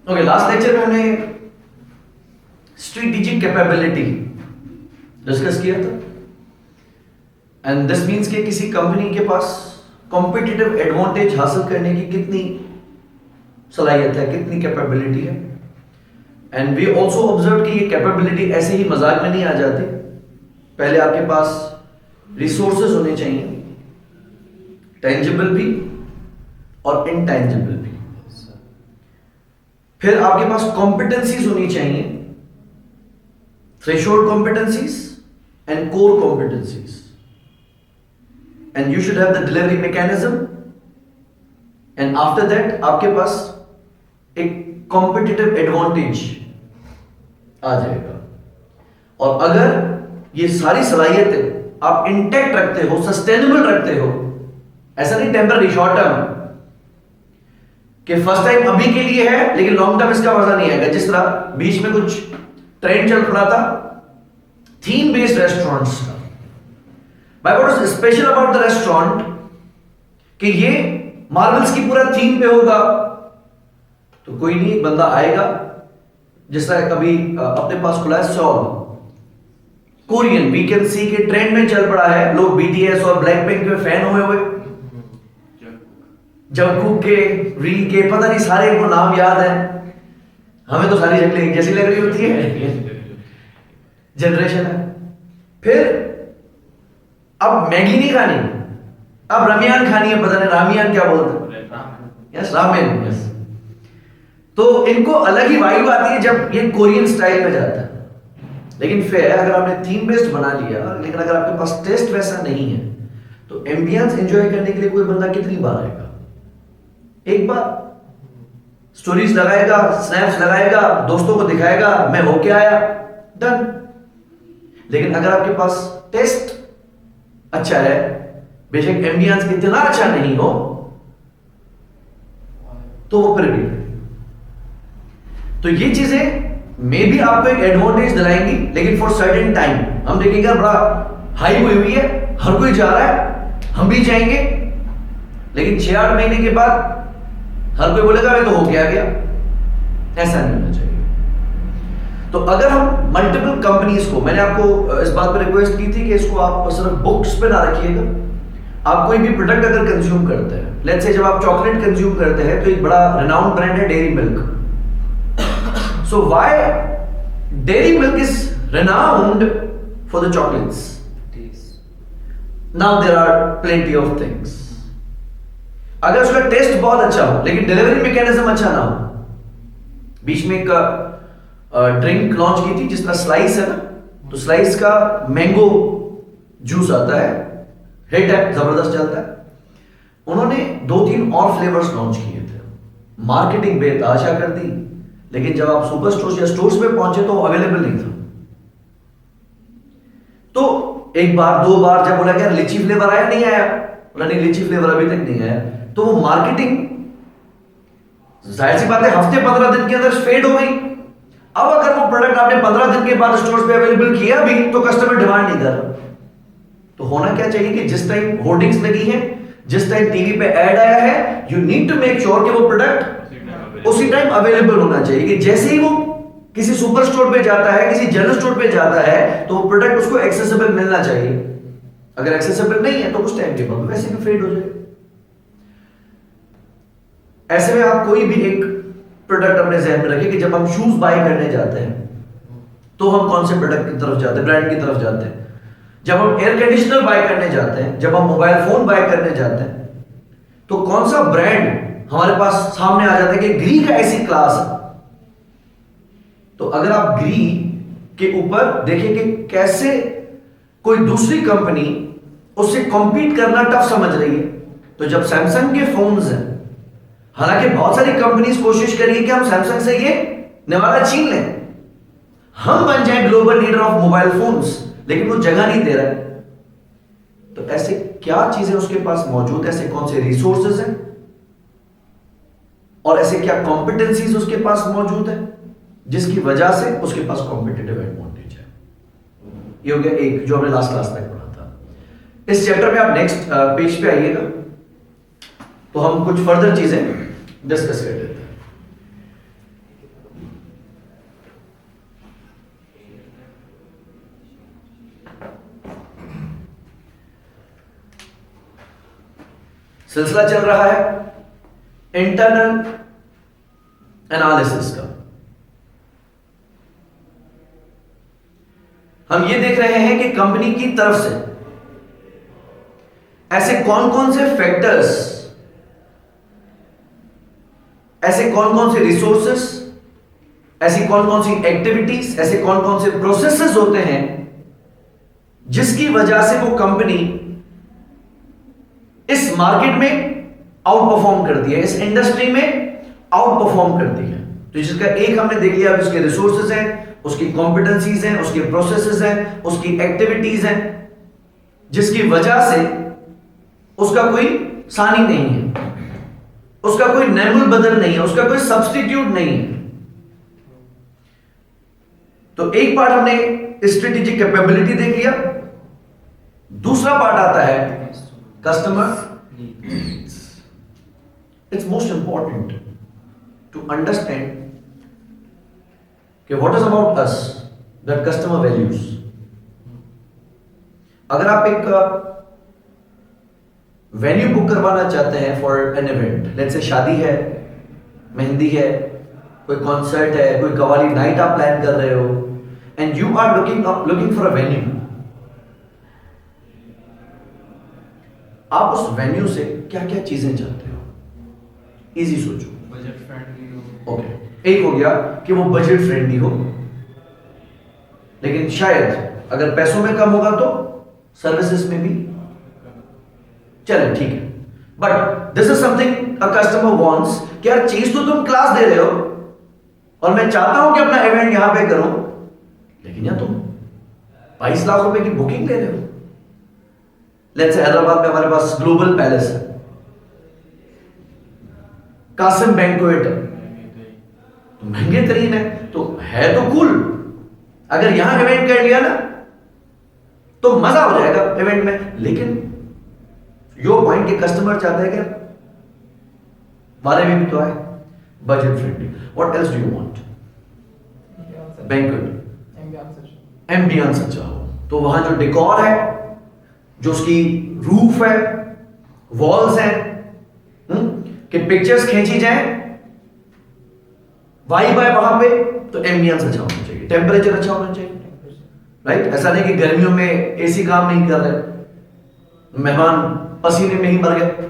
Okay, last lecture में हमने strategic capability discuss किया था एंड दिस मींस कि किसी कंपनी के पास कॉम्पिटिटिव एडवांटेज हासिल करने की कितनी सलाहियत है, कितनी कैपेबिलिटी है। एंड वी ऑल्सो ऑब्जर्व कि ये कैपेबिलिटी ऐसे ही मजाक में नहीं आ जाती। पहले आपके पास रिसोर्सेज होने चाहिए, टेंजिबल भी और इनटेंजिबल भी। फिर आपके पास कॉम्पिटेंसीज होनी चाहिए, threshold competencies and core competencies, and you should have the delivery mechanism. And after that आपके पास एक कॉम्पिटिटिव एडवांटेज आ जाएगा। और अगर ये सारी सलाहियतें आप इंटैक्ट रखते हो, सस्टेनेबल रखते हो, ऐसा नहीं टेम्पररी शॉर्ट टर्म कि फर्स्ट टाइम अभी के लिए है लेकिन लॉन्ग टर्म इसका मजा नहीं आएगा। जिस तरह बीच में कुछ ट्रेंड चल पड़ा था थीम बेस्ड रेस्टोरेंट्स का। By what is special about the restaurant कि ये मार्बल्स की पूरा थीम पे होगा तो कोई नहीं, बंदा आएगा। जिस तरह कभी अपने पास खुला है Seoul Korean, we can see K trend में चल पड़ा है, लोग बीटीएस और ब्लैक पिंक के फैन हुए हुए, जंगकुक के, री के, पता नहीं सारे को नाम याद है, हमें तो सारी शक्लें एक जैसी लग रही होती है, जनरेशन है। फिर अब मैगी नहीं खानी, अब रामियान खानी है, पता नहीं रामियान क्या बोलते हैं, यस रामेन, यस। तो इनको अलग ही वाइब आती है जब ये कोरियन स्टाइल में जाता है। लेकिन फिर अगर आपने थीम बेस्ड बना लिया लेकिन अगर आपके पास टेस्ट वैसा नहीं है तो एम्बियंस एंजॉय करने के लिए कोई बंदा कितनी बार आएगा? एक बार। स्टोरीज लगाएगा, स्नैप्स लगाएगा, दोस्तों को दिखाएगा मैं होके आया, डन। लेकिन अगर आपके पास टेस्ट अच्छा है, बेशक एम्बियंस इतना अच्छा नहीं हो तो वो फिर भी। तो ये चीजें मे भी आपको एक एडवांटेज दिलाएंगी लेकिन फॉर सर्टेन टाइम। हम देखेंगे बड़ा हाई हुई हुई है, हर कोई जा रहा है, हम भी जाएंगे, लेकिन 6-8 महीने के बाद हर कोई बोलेगा मैं तो हो गया गया। ऐसा नहीं होना चाहिए। तो अगर हम मल्टीपल कंपनीज को, मैंने आपको इस बात पर रिक्वेस्ट की थी कि इसको आप सिर्फ बुक्स पे ना रखिएगा। आप कोई भी प्रोडक्ट अगर कंज्यूम करते हैं, लेट्स से जब आप चॉकलेट कंज्यूम करते हैं तो एक बड़ा रिनाउंड ब्रांड है dairy milk. So why dairy milk is renowned for the chocolates? Now there are plenty of things. अगर उसका टेस्ट बहुत अच्छा हो लेकिन डिलीवरी मैकेनिज्म अच्छा ना हो। बीच में एक ड्रिंक लॉन्च की थी जिस तरह स्लाइस है ना, तो स्लाइस का मैंगो जूस आता है, हिट है, जबरदस्त चलता है। उन्होंने 2-3 और फ्लेवर्स लॉन्च किए थे, मार्केटिंग बेतहाशा कर दी, लेकिन जब आप सुपर स्टोर्स या स्टोर्स पे पहुंचे तो अवेलेबल नहीं था। तो एक बार 2 बार जब बोला क्या लीची फ्लेवर आया, नहीं आया, बोला नहीं लीची फ्लेवर अभी तक नहीं आया, तो वो मार्केटिंग जाहिर सी बात है हफ्ते 15 दिन के अंदर फेड हो गई। अब अगर वो प्रोडक्ट आपने 15 दिन के बाद स्टोर्स पे अवेलेबल किया भी तो कस्टमर डिमांड नहीं कर रहा। तो होना क्या चाहिए कि जिस टाइम होर्डिंग्स लगी है, जिस टाइम टीवी पे ऐड आया है, you need to make sure कि वो प्रोडक्ट उसी टाइम अवेलेबल होना चाहिए। कि जैसे ही वो किसी सुपर स्टोर पे जाता है, किसी जनरल स्टोर पे जाता है, तो वो प्रोडक्ट उसको एक्सेसिबल मिलना चाहिए। अगर एक्सेसिबल नहीं है तो उस टाइम के बाद वैसे भी फेड हो जाए। ऐसे में आप कोई भी एक प्रोडक्ट अपने जहन में रखिए कि जब हम शूज बाय करने जाते हैं तो हम कौन से प्रोडक्ट की तरफ जाते हैं, ब्रांड की तरफ जाते हैं। जब हम एयर कंडीशनर बाय करने जाते हैं, जब हम मोबाइल फोन बाय करने जाते हैं, तो कौन सा ब्रांड हमारे पास सामने आ जाता है कि ग्री का ऐसी क्लास है। तो अगर आप ग्री के ऊपर देखें कि कैसे कोई दूसरी कंपनी उससे कॉम्पीट करना टफ समझ रही है, तो जब सैमसंग के फोन्स हैं, हालांकि बहुत सारी कंपनीज कोशिश कर रही है कि हम सैमसंग से ये निवाला छीन लें, हम बन जाए global leader of mobile phones, लेकिन वो जगह नहीं दे रहा है। तो ऐसे क्या चीजें उसके पास मौजूद है, ऐसे कौन से रिसोर्सेज हैं और ऐसे क्या कॉम्पिटेंसीज उसके पास मौजूद है जिसकी वजह से उसके पास कॉम्पिटिटिव एडवांटेज है। ये हो गया एक जो हमने लास्ट क्लास तक पढ़ा था। इस चैप्टर में आप नेक्स्ट पेज पे आइएगा तो हम कुछ फर्दर चीजें डिस्कस कर लेते हैं। सिलसिला चल रहा है इंटरनल एनालिसिस का। हम ये देख रहे हैं कि कंपनी की तरफ से ऐसे कौन कौन से फैक्टर्स, ऐसे कौन कौन से रिसोर्सेस, ऐसी कौन कौन सी एक्टिविटीज, ऐसे कौन कौन से प्रोसेसेस होते हैं जिसकी वजह से वो कंपनी इस मार्केट में आउट परफॉर्म करती है, इस इंडस्ट्री में आउट परफॉर्म करती है। तो जिसका एक हमने देख लिया, उसके रिसोर्सेज हैं, उसकी कॉम्पिटेंसीज हैं, उसके प्रोसेसेस हैं, उसकी एक्टिविटीज हैं, जिसकी वजह से उसका कोई सानी नहीं है, उसका कोई नैमुल बदल नहीं है, उसका कोई सब्स्टिट्यूट नहीं है। तो एक पार्ट हमने स्ट्रेटेजिक कैपेबिलिटी देख लिया। दूसरा पार्ट आता है customer needs. It's most important to understand कि what is about us that customer values. अगर आप एक वेन्यू बुक करवाना चाहते हैं for an event, let's say शादी है, मेहंदी है, कोई कॉन्सर्ट है, कोई कवाली नाइट आप प्लान कर रहे हो, and you are looking for a venue. आप उस वेन्यू से क्या क्या चीजें चाहते हो? इजी सोचो। बजट फ्रेंडली हो। ओके, एक हो गया कि वो बजट फ्रेंडली हो, लेकिन शायद अगर पैसों में कम होगा तो सर्विसेज में भी चले, ठीक है। But this is something a customer wants कि यार चीज तो तुम क्लास दे रहे हो और मैं चाहता हूं कि अपना इवेंट यहां पे करूं, लेकिन यार तुम 22 लाख रुपए की बुकिंग ले रहे हो। लेट्स से हैदराबाद में हमारे पास ग्लोबल पैलेस है, कासिम बैंक्वेट है, तो महंगे तरीन है तो कूल। अगर यहां इवेंट कर लिया ना तो मजा हो जाएगा इवेंट में, लेकिन योर पॉइंट के कस्टमर चाहते हैं कि हमारे भी तो है budget friendly. What else do you want? Banquet ambience अच्छा हो, तो वहां जो डेकोर है, जो उसकी रूफ है, वॉल्स हैं, कि पिक्चर्स खींची जाए, वाइब है वहां पे, तो एम्बियंस अच्छा होना चाहिए, टेम्परेचर अच्छा होना चाहिए, राइट? ऐसा नहीं कि गर्मियों में एसी काम नहीं कर रहे, मेहमान पसीने में ही मर गए।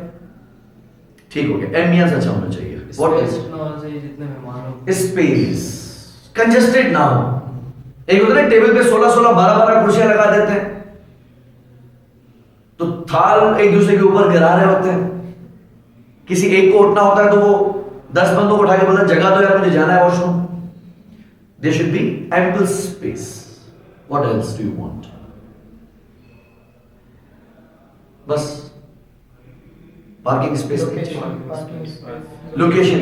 ठीक हो गया, एम्बियंस अच्छा होना चाहिए। What else? जितने मेहमान हो, स्पेस कंजेस्टेड ना हो। एक होता है टेबल पे 16-16 12-12 कुर्सियां लगा देते हैं, तो थाल एक दूसरे के ऊपर गिरा रहे होते हैं। किसी एक को उठना होता है तो वो 10 बंदों को उठा के बोलता है जगह दो यार, मुझे जाना है washroom. There should be ample space. What else do you want? बस पार्किंग स्पेस, लोकेशन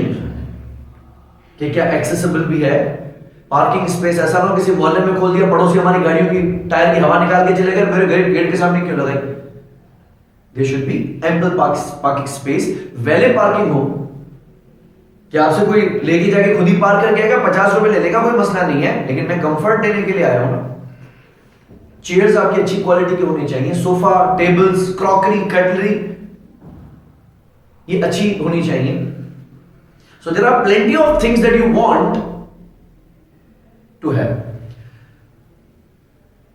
कि क्या एक्सेसिबल भी है पार्किंग स्पेस। ऐसा ना हो किसी मोहल्ले में खोल दिया, पड़ोसी हमारी गाड़ियों की टायर की हवा निकाल के चले गए, मेरे गेट के सामने क्यों लगाई? There should be ample parking space. Valet parking हो कि आपसे कोई लेके जाके खुद ही पार्क करके आएगा, 50 रुपए ले लेगा, कोई मसला नहीं है, लेकिन मैं कंफर्ट देने के लिए आया हूं ना। चेयर्स आपकी अच्छी क्वालिटी की होनी चाहिए, सोफा, टेबल्स, क्रॉकरी, कटलरी ये अच्छी होनी चाहिए। So there are plenty of things that you want to have.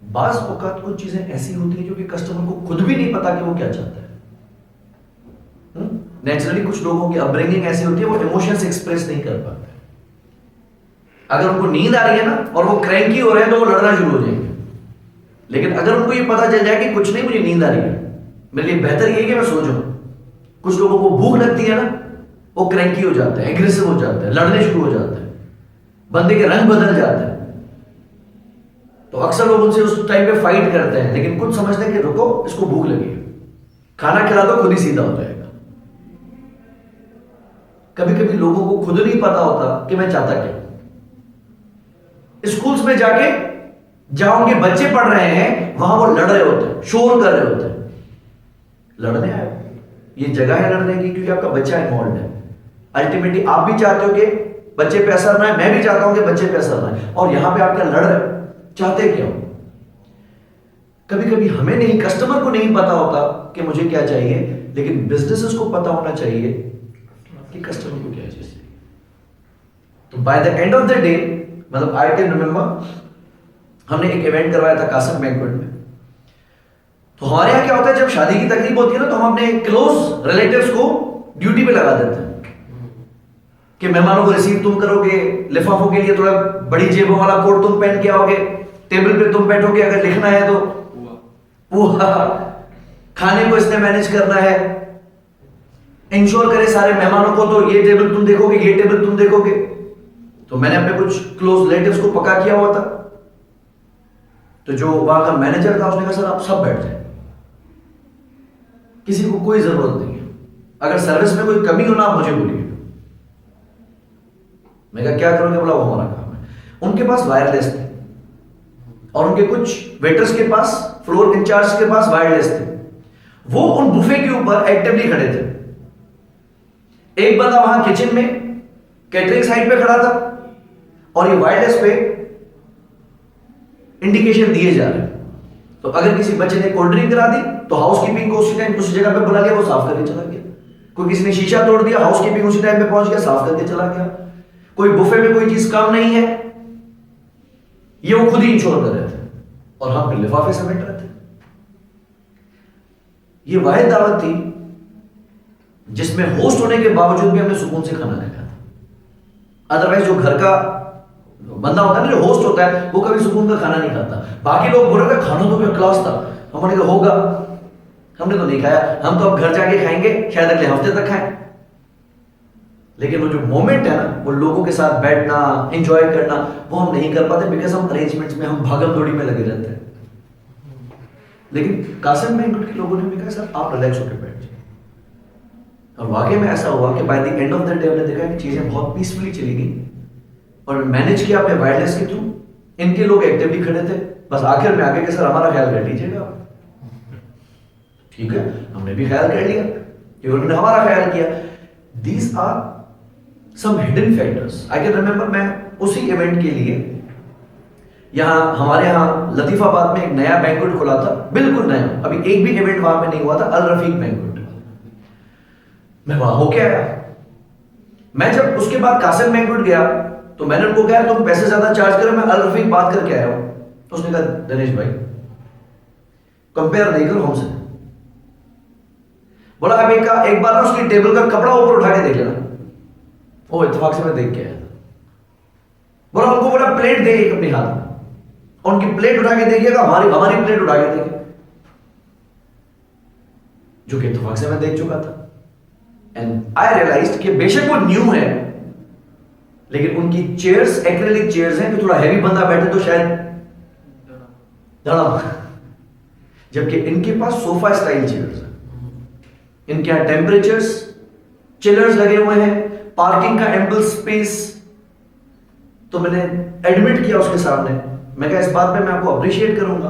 बाज औकात कुछ चीजें ऐसी होती हैं जो कि कस्टमर को खुद भी नहीं पता कि वो क्या चाहता है। नेचुरली कुछ लोगों की अपब्रिंगिंग ऐसी होती है, वो इमोशंस एक्सप्रेस नहीं कर पाते। अगर उनको नींद आ रही है ना और वो क्रैंकी हो रहे हैं तो वो लड़ना शुरू हो जाएंगे। लेकिन अगर उनको ये पता चल जाए कि कुछ नहीं, मुझे नींद आ रही है, मेरे लिए बेहतर ये है कि मैं सो जाऊं। कुछ लोगों को भूख लगती है ना, वो क्रैंकी हो जाते हैं, एग्रेसिव हो जाते हैं, लड़ने शुरू हो जाते हैं, बंदे के रंग बदल जाते हैं। तो अक्सर लोग उनसे उस टाइम पे फाइट करते हैं, लेकिन कुछ समझते हैं कि रुको, इसको भूख लगी है, खाना खिला दो, खुद ही सीधा हो जाएगा। कभी कभी लोगों को खुद नहीं पता होता कि मैं चाहता क्या। स्कूल्स में जाके जहां उनके बच्चे पढ़ रहे हैं वहां वो लड़ रहे होते हैं, शोर कर रहे होते हैं। लड़ने आए, ये जगह है लड़ने की, क्योंकि आपका बच्चा इन्वॉल्व है। अल्टीमेटली आप भी चाहते हो कि बच्चे पे असर ना है, मैं भी चाहता हूं कि बच्चे पे असर ना है, और यहां पे आपका लड़ रहे, चाहते क्या हो? कभी कभी हमें नहीं, कस्टमर को नहीं पता होता कि मुझे क्या चाहिए, लेकिन बिजनेसेस को पता होना चाहिए कि कस्टमर को क्या चाहिए। तो by the end of the day, मतलब आई कैन रिमेंबर, हमने एक इवेंट करवाया था कासिम बैंक्वेट में। तो हमारे यहाँ क्या होता है, जब शादी की तकरीब होती है ना, तो हम अपने क्लोज रिलेटिव्स को ड्यूटी पे लगा देते हैं कि मेहमानों को रिसीव तुम करोगे, लिफाफों के लिए थोड़ा बड़ी जेबों वाला कोट तुम पहन के आओगे, टेबल पे तुम बैठोगे, अगर लिखना है तो पूरा खाने को इसने मैनेज करना है, इंश्योर करे सारे मेहमानों को, तो ये टेबल तुम देखोगे, ये टेबल तुम देखोगे। तो मैंने अपने कुछ क्लोज रिलेटिव्स को पक्का किया हुआ था। तो जो वहां का मैनेजर था उसने कहा सर आप सब बैठ जाए, किसी को कोई जरूरत नहीं है, अगर सर्विस में कोई कमी हो ना आप मुझे बोलिए। मैं कहा क्या करोगे, बोला वो हमारा काम है। उनके पास वायरलेस थे और उनके कुछ वेटर्स के पास, फ्लोर इंचार्ज के पास वायरलेस थे। वो उन बुफे के ऊपर एक्टिवली खड़े थे। एक बंदा वहां किचन में कैटरिंग साइड पे खड़ा था और ये वायरलेस पे इंडिकेशन दिए जा रहे हैं। तो अगर किसी बच्चे ने कोल्ड ड्रिंक करा दी तो हाउसकीपिंग को उसी टाइम उस जगह पे बुला लिया, वो साफ करके चला गया। कोई किसी ने शीशा तोड़ दिया, हाउसकीपिंग उसी टाइम पे पहुंच गया, साफ करके चला गया। कोई बुफे में कोई चीज कम नहीं है, ये वो खुद ही इंश्योर कर रहे थे और हम फिर लिफाफे समेट रहे थे। ये वाहिद दावत थी जिसमें होस्ट होने के बावजूद भी हमने सुकून से खाना खाया था। अदरवाइज जो घर का बंदा होता है ना, जो होस्ट होता है, वो कभी सुकून का खाना नहीं खाता। बाकी लोग बोल रहे थे खाना तो क्लास था, हमने कहा होगा, हमने तो नहीं खाया, हम तो अब घर जाके खाएंगे, शायद अगले हफ्ते तक खाएं। लेकिन वो जो मोमेंट है ना, वो लोगों के साथ बैठना, एंजॉय करना, वो हम नहीं कर पाते बिकॉज हम अरेंजमेंट्स में, हम भागम दौड़ी में लगे रहते हैं। लेकिन कासिम बैंक्वेट के लोगों ने भी कहा सर आप रिलैक्स होकर बैठ जाइए, और वाकई में ऐसा हुआ कि by the end of the day हमने देखा कि चीजें बहुत पीसफुली चली गई और मैनेज किया अपने वायरलेस के थ्रू। इनके लोग एक्टिवली खड़े थे, बस आखिर में आगे के सर हमारा ख्याल कर लीजिएगा आप। ठीक है, हमने भी ख्याल कर लिया कि उन्होंने हमारा ख्याल किया। These are some hidden factors. I can remember, मैं उसी इवेंट के लिए यहां हमारे यहां लतीफाबाद में एक नया बैंक्वेट खुला था, बिल्कुल नया, अभी एक भी इवेंट वहां पे नहीं हुआ था, अल रफीक बैंक्वेट। मैं वहां होके आया। मैं जब उसके बाद कासिम बैंक्वेट गया तो मैंने उनको कहा तुम पैसे ज्यादा चार्ज करो, मैं अल रफीक बात करके आया हूं। तो उसने कहा दिनेश भाई कंपेयर नहीं करो हमसे। बोला अब एक बार ना उसकी टेबल का कपड़ा ऊपर उठा के देख लेना। वो इत्तेफाक से मैं देख के आया। बोला उनको बोला प्लेट दे एक अपने हाथ में, और उनकी प्लेट उठा के देखिएगा, हमारी प्लेट उठा के देखिए, जो कि इत्तेफाक से मैं देख चुका था। एंड आई रियलाइज्ड कि बेशक वो न्यू है, लेकिन उनकी चेयर्स एक्रेलिक चेयर्स हैं कि थोड़ा हैवी बंदा बैठे तो शायद धड़म, जबकि इनके पास सोफा स्टाइल चेयर्स हैं। इनके यहां टेम्परेचर्स, चिलर्स लगे हुए हैं, पार्किंग का एम्पल स्पेस। तो मैंने एडमिट किया उसके सामने, मैं कहा इस बात पे मैं आपको अप्रिशिएट करूंगा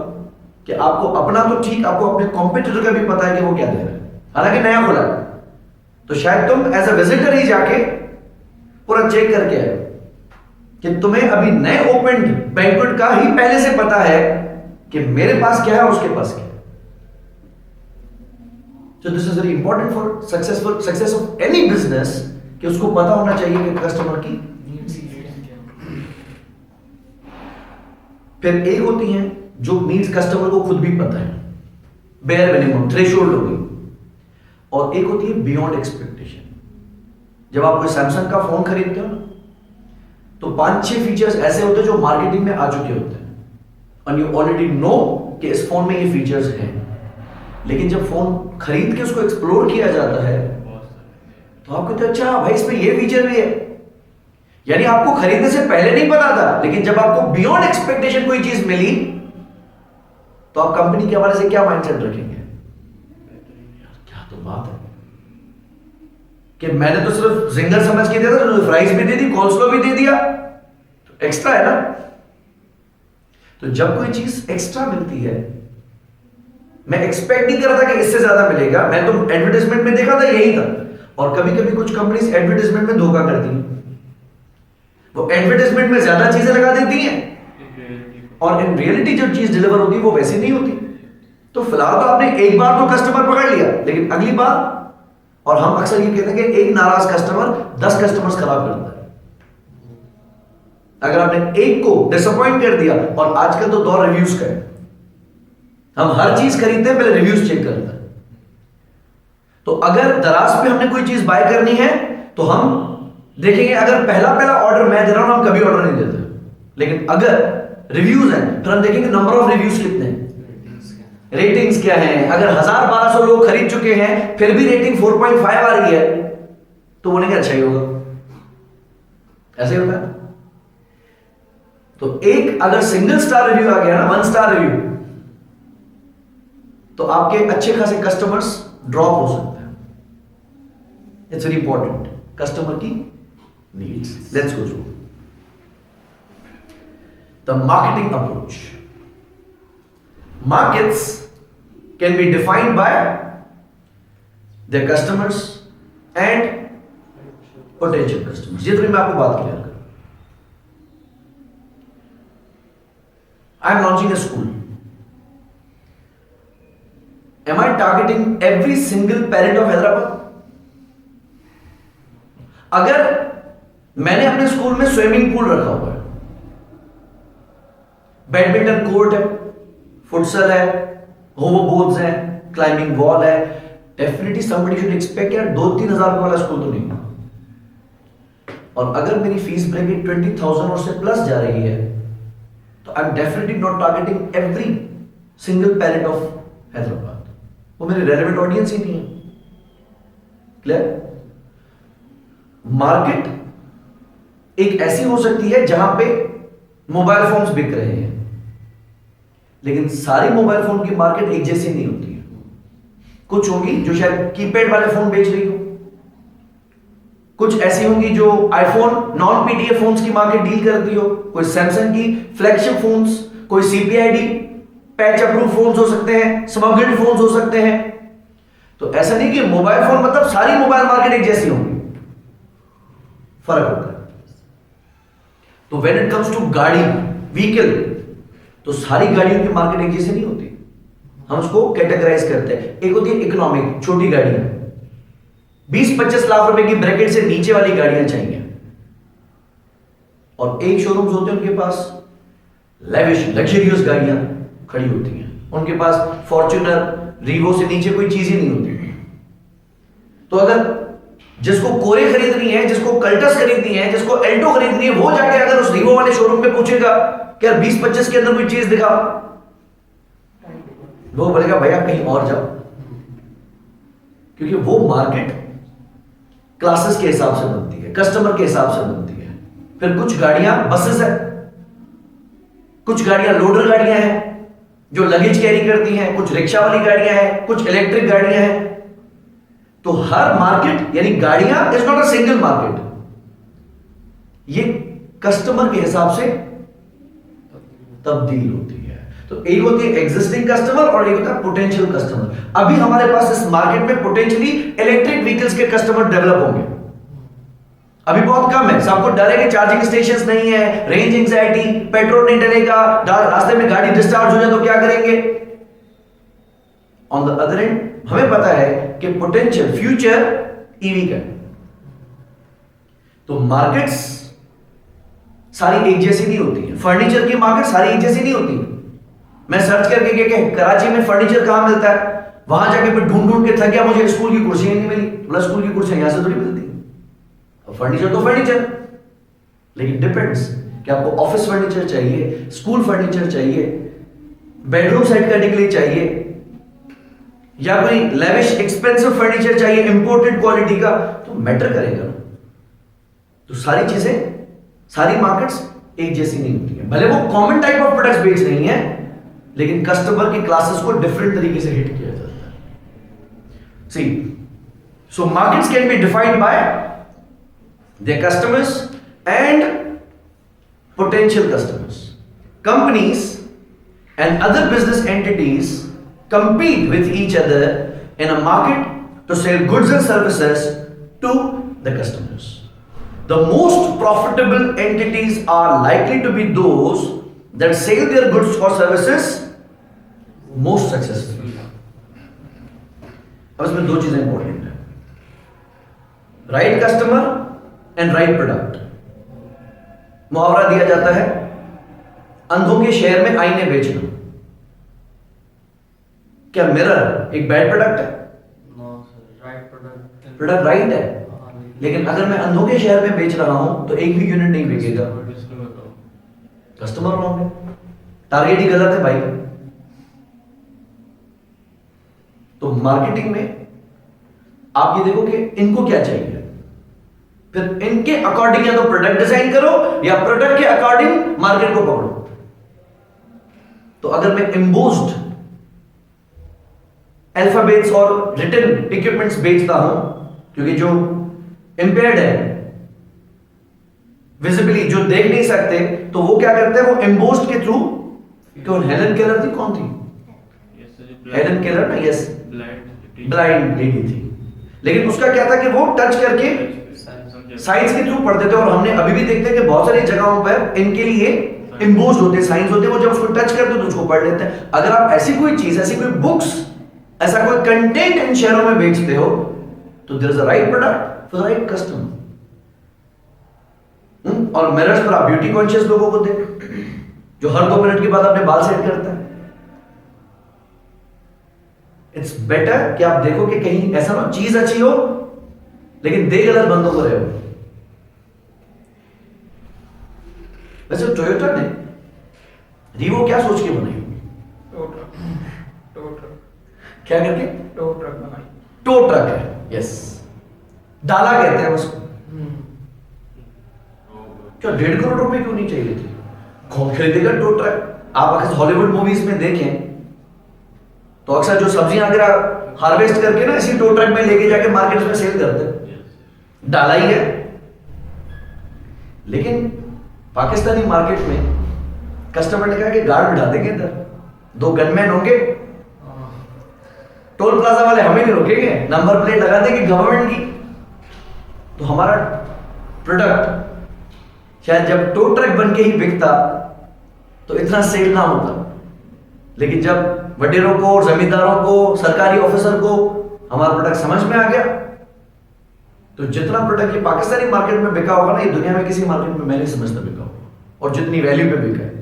कि आपको अपना तो ठीक, आपको अपने कॉम्पिटिटर का भी पता है कि वो क्या दे रहे हैं, हालांकि नया खुला है। तो शायद तुम एज अ विजिटर ही जाके पूरा चेक करके आए कि तुम्हें अभी नए ओपन बैंक्वेट का ही पहले से पता है कि मेरे पास क्या है और उसके पास क्या है। So this is very important for success of any business कि उसको पता होना चाहिए कि कस्टमर की फिर एक होती हैं जो नीड्स कस्टमर को खुद भी पता है, बेयर मिनिमम थ्रेशोल्ड हो गई, और एक होती है बियॉन्ड एक्सपेक्टेशन। जब आप कोई सैमसंग का फोन खरीदते हो ना, तो 5-6 फीचर्स ऐसे होते हैं जो मार्केटिंग में आ चुके होते हैं और यू ऑलरेडी नो कि इस फोन में ये फीचर्स हैं। लेकिन जब फोन खरीद के उसको एक्सप्लोर किया जाता है तो आप कहते हैं अच्छा भाई इसमें ये फीचर भी है। यानी आपको खरीदने से पहले नहीं पता था, लेकिन जब आपको बियॉन्ड एक्सपेक्टेशन कोई चीज मिली तो आप कंपनी के हवाले से क्या माइंडसेट रखेंगे? क्या तो बात है कि मैंने तो सिर्फ जिंगर समझ के दिया था, तो फ्राइज भी दे दी, कोल्स्लो भी दे दिया, तो एक्स्ट्रा है ना। तो जब कोई चीज एक्स्ट्रा मिलती है, मैं एक्सपेक्ट नहीं कर रहा था कि इससे ज्यादा मिलेगा, मैं तो एडवर्टाइजमेंट में देखा था यही था। और कभी कभी कुछ कंपनीज एडवर्टाइजमेंट में धोखा करती हैं, वो एडवर्टाइजमेंट में ज्यादा चीजें लगा देती हैं और इन रियलिटी जो चीज डिलीवर होती है वो वैसी नहीं होती। तो फिलहाल तो आपने एक बार तो कस्टमर पकड़ लिया, लेकिन अगली बार और हम अक्सर ये कहते हैं कि एक नाराज कस्टमर 10 कस्टमर्स खराब करता है। अगर आपने एक को डिसअपॉइंट कर दिया, और आजकल तो दौर रिव्यूज का है, हम हर चीज खरीदते हैं पहले रिव्यूज चेक करते हैं। तो अगर दराज पे हमने कोई चीज बाय करनी है तो हम देखेंगे, अगर पहला ऑर्डर मैं दे रहा हूं, हम कभी ऑर्डर नहीं देते, लेकिन अगर रिव्यूज हैं फिर हम देखेंगे नंबर ऑफ रिव्यूज कितने हैं, रेटिंग्स क्या हैं। अगर 1000-1200 लोग खरीद चुके हैं फिर भी रेटिंग 4.5 आ रही है तो बोलेंगे अच्छा ही होगा। ऐसे ही होता है। तो एक अगर सिंगल स्टार रिव्यू आ गया ना, 1 स्टार रिव्यू, तो आपके अच्छे खासे कस्टमर्स ड्रॉप हो सकते हैं। इट्स वेरी इंपॉर्टेंट, कस्टमर की needs. Let's go through the marketing approach. Markets can be defined by their customers and potential customers. ये थोड़ी मैं आपको बात क्लियर करूं। I am launching a school. Am I targeting every single parent of Hyderabad? अगर मैंने अपने school में स्विमिंग पूल रखा हुआ है, बैडमिंटन कोर्ट है, फुटसल है, होवर्बोर्ड्स हैं, क्लाइंबिंग वॉल है, डेफिनेटली समबडी शुड एक्सपेक्ट यार 2-3 हजार वाला स्कूल तो नहीं। और अगर मेरी फीस ब्रैकेट 20,000 और से प्लस जा रही है तो I am definitely not targeting every single parent of Hyderabad. वो मेरी रेलेवेंट ऑडियंस ही नहीं है। क्लियर? मार्केट एक ऐसी हो सकती है जहां पे मोबाइल फोन्स बिक रहे हैं, लेकिन सारी मोबाइल फोन की मार्केट एक जैसी नहीं होती है। कुछ होंगी जो शायद कीपैड वाले फोन बेच रही हो, कुछ ऐसी होंगी जो आईफोन नॉन पीटीए फोन्स की मार्केट डील करती हो, कोई सैमसंग की फ्लैगशिप फोन्स, कोई सीपीआईडी पैच अप्रूव फोन्स हो सकते हैं, स्मगल्ड फोन्स हो सकते हैं। तो ऐसा नहीं कि मोबाइल फोन मतलब सारी मोबाइल मार्केट एक जैसी होंगी, फर्क होता है। तो व्हेन इट कम्स टू गाड़ी, व्हीकल, तो सारी गाड़ियों की मार्केट एक जैसी नहीं होती। हम उसको कैटेगराइज करते हैं। एक होती है इकोनॉमिक, छोटी गाड़ियां, 20-25 लाख रुपए की ब्रैकेट से नीचे वाली गाड़ियां चाहिए। और एक शोरूम्स होते हैं उनके पास लेविश लग्जरियस गाड़ियां खड़ी होती हैं, उनके पास फॉर्च्यूनर रीवो से नीचे कोई चीज ही नहीं होती। तो अगर जिसको कोरे खरीदनी है, जिसको कल्टस खरीदनी है, जिसको एल्टो खरीदनी है, वो जाके अगर उस रीवो वाले शोरूम पे पूछेगा कि यार 20-25 के अंदर कोई चीज दिखाओ, वो बोलेगा भैया कहीं और जाओ, क्योंकि वो मार्केट क्लासेस के हिसाब से बनती है, कस्टमर के हिसाब से बनती है। फिर कुछ गाड़ियां बसेस है, कुछ गाड़ियां लोडर गाड़ियां हैं जो लगेज कैरी करती हैं, कुछ रिक्शा वाली गाड़ियां हैं, कुछ इलेक्ट्रिक गाड़ियां हैं। तो हर मार्केट यानी गाड़ियां is not a single market, ये कस्टमर के हिसाब से तब्दील होती है। तो एक होती है एग्जिस्टिंग कस्टमर और एक होता है पोटेंशियल कस्टमर। अभी हमारे पास इस मार्केट में पोटेंशियली इलेक्ट्रिक व्हीकल्स के कस्टमर डेवलप होंगे, अभी बहुत कम है। सबको डर है कि चार्जिंग स्टेशंस नहीं है, रेंज एंजाइटी, पेट्रोल नहीं डलेगा, रास्ते में गाड़ी डिस्चार्ज हो जाए तो क्या करेंगे। ऑन द अदर एंड हमें पता है कि पोटेंशियल फ्यूचर ईवी का। तो मार्केट्स सारी एक जैसी नहीं होती है, फर्नीचर की मार्केट सारी एक जैसी नहीं होती। मैं सर्च करके कि कराची में फर्नीचर कहां मिलता है, वहां जाके मैं ढूंढ ढूंढ के थक गया, मुझे स्कूल की कुर्सियां नहीं मिली। बोला स्कूल की कुर्सियां यहां से थोड़ी मिलती, फर्नीचर तो फर्नीचर, लेकिन डिपेंड्स कि आपको ऑफिस फर्नीचर चाहिए, स्कूल फर्नीचर चाहिए, बेडरूम सेट करने के लिए चाहिए, या कोई लेविश एक्सपेंसिव फर्नीचर चाहिए इंपोर्टेड क्वालिटी का, तो मैटर करेगा। तो सारी चीजें, सारी मार्केट्स एक जैसी नहीं होती है। भले वो कॉमन टाइप ऑफ प्रोडक्ट्स बेच रही हैं, लेकिन कस्टमर की क्लासेस को डिफरेंट तरीके से हिट किया जाता है। See, so markets can be defined by their customers and potential customers. Companies and other business entities compete with each other in a market to sell goods and services to the customers. The most profitable entities are likely to be those that sell their goods or services most successfully. अब इसमें दो चीजें important है। Right customer and right product. मुहावरा दिया जाता है, अंधों के शहर में आईने बेचना। क्या मिरर एक बैड प्रोडक्ट है? No sir, right product. Product right है, लेकिन अगर मैं अंधों के शहर में बेच रहा हूं तो एक भी यूनिट नहीं बिकेगा। कस्टमर रॉन्ग है, टारगेट ही गलत है भाई। तो मार्केटिंग में आप ये देखो कि इनको क्या चाहिए, फिर इनके अकॉर्डिंग या तो प्रोडक्ट डिजाइन करो या प्रोडक्ट के अकॉर्डिंग मार्केट को पकड़ो। तो अगर मैं एम्बोस्ड अल्फाबेट्स और रिटन इक्विपमेंट्स बेचता हूं, क्योंकि जो इंपेयर्ड है विजिबली, जो देख नहीं सकते, तो वो क्या करते हैं, वो एम्बोस्ड के थ्रू, क्यों हेलन केलर थी, कौन थी हेलन केलर ना, यस, ब्लाइंड लेडी थी, लेकिन उसका क्या था कि वो टच करके साइंस के थ्रू पढ़ते थे। और हमने अभी भी देखते हैं कि बहुत सारी जगहों पर इनके लिए एम्बोस्ड होते हैं, साइंस होते हैं, वो जब उसको टच करते तो उसको पढ़ लेते हैं। अगर आप ऐसी कोई चीज, ऐसी कोई बुक्स, ऐसा कोई कंटेंट इन शहरों में बेचते हो तो there is a right product for the right customer. और मिरर्स पर आप ब्यूटी कॉन्शियस लोगों को देख, जो हर 2 मिनट के बाद अपने बाल सेट करता है। इट्स बेटर कि आप देखो कि कहीं ऐसा ना चीज अच्छी हो लेकिन दे गलत बंदों को रहे हो। वैसे टोयोटा ने रीवो क्या सोच के बनाई? टो ट्रक क्या करके? टो ट्रक बनाई। टो ट्रक है, यस, डाला कहते हैं उसको। क्या 1.5 करोड़ रुपए क्यों नहीं चाहिए थे? कौन खरीदेगा टो ट्रक? आप अक्सर हॉलीवुड मूवीज में देखें तो अक्सर जो सब्जियां अगर हार्वेस्ट करके ना इसी टो ट्रक में लेके जाके मार्केट में सेल करते हैं, डाला ही है। लेकिन पाकिस्तानी मार्केट में कस्टमर ने कहा कि गार्ड बिठा देंगे इधर, 2 गनमैन होंगे, टोल प्लाजा वाले हमें नहीं रोकेंगे, नंबर प्लेट लगा देंगे गवर्नमेंट की। तो हमारा प्रोडक्ट शायद जब टो ट्रक बन के ही बिकता तो इतना सेल ना होता, लेकिन जब वडेरों को, जमींदारों को, सरकारी ऑफिसर को हमारा प्रोडक्ट समझ में आ गया तो जितना प्रोडक्ट ये पाकिस्तानी मार्केट में बिका होगा ना, ये दुनिया में किसी मार्केट में मैं नहीं समझता बिका होगा, और जितनी वैल्यू पे बिका है।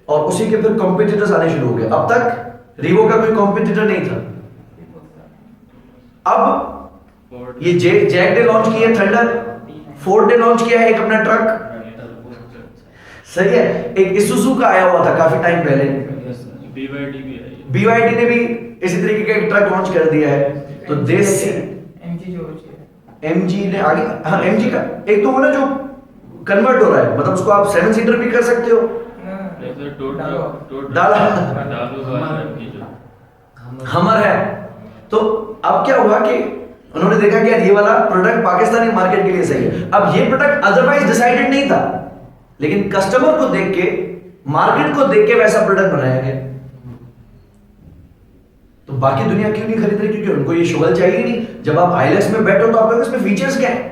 और उसी के फिर कॉम्पिटिटर्स आने शुरू हो गए। अब तक रीवो का कोई कॉम्पिटिटर नहीं था। अब ये जैक ने लॉन्च किया थंडर, फोर्ड ने लॉन्च किया है एक अपना ट्रक, सही है। एक इसूजू का आया हुआ था काफी टाइम पहले, BYD ने भी इसी तरीके का एक ट्रक लॉन्च कर दिया है। तो देश एमजी जो MG ने आगे, हाँ MG का एक तो वो ना जो कन्वर्ट हो रहा है, मतलब उसको आप 7 सीटर भी कर सकते हो, डाला हमर है। तो अब क्या हुआ कि उन्होंने देखा कि यार ये वाला प्रोडक्ट पाकिस्तानी मार्केट के लिए सही है। अब ये प्रोडक्ट अदरवाइज डिसाइडेड नहीं था, लेकिन कस्टमर को देख के, मार्केट को देख के वैसा प्रोडक्ट बनाया गया। तो बाकी दुनिया क्यों नहीं खरीद रही? क्योंकि उनको ये शुगल चाहिए नहीं। जब आप हाइलेक्स में बैठो तो आपको इसमें फीचर्स क्या है?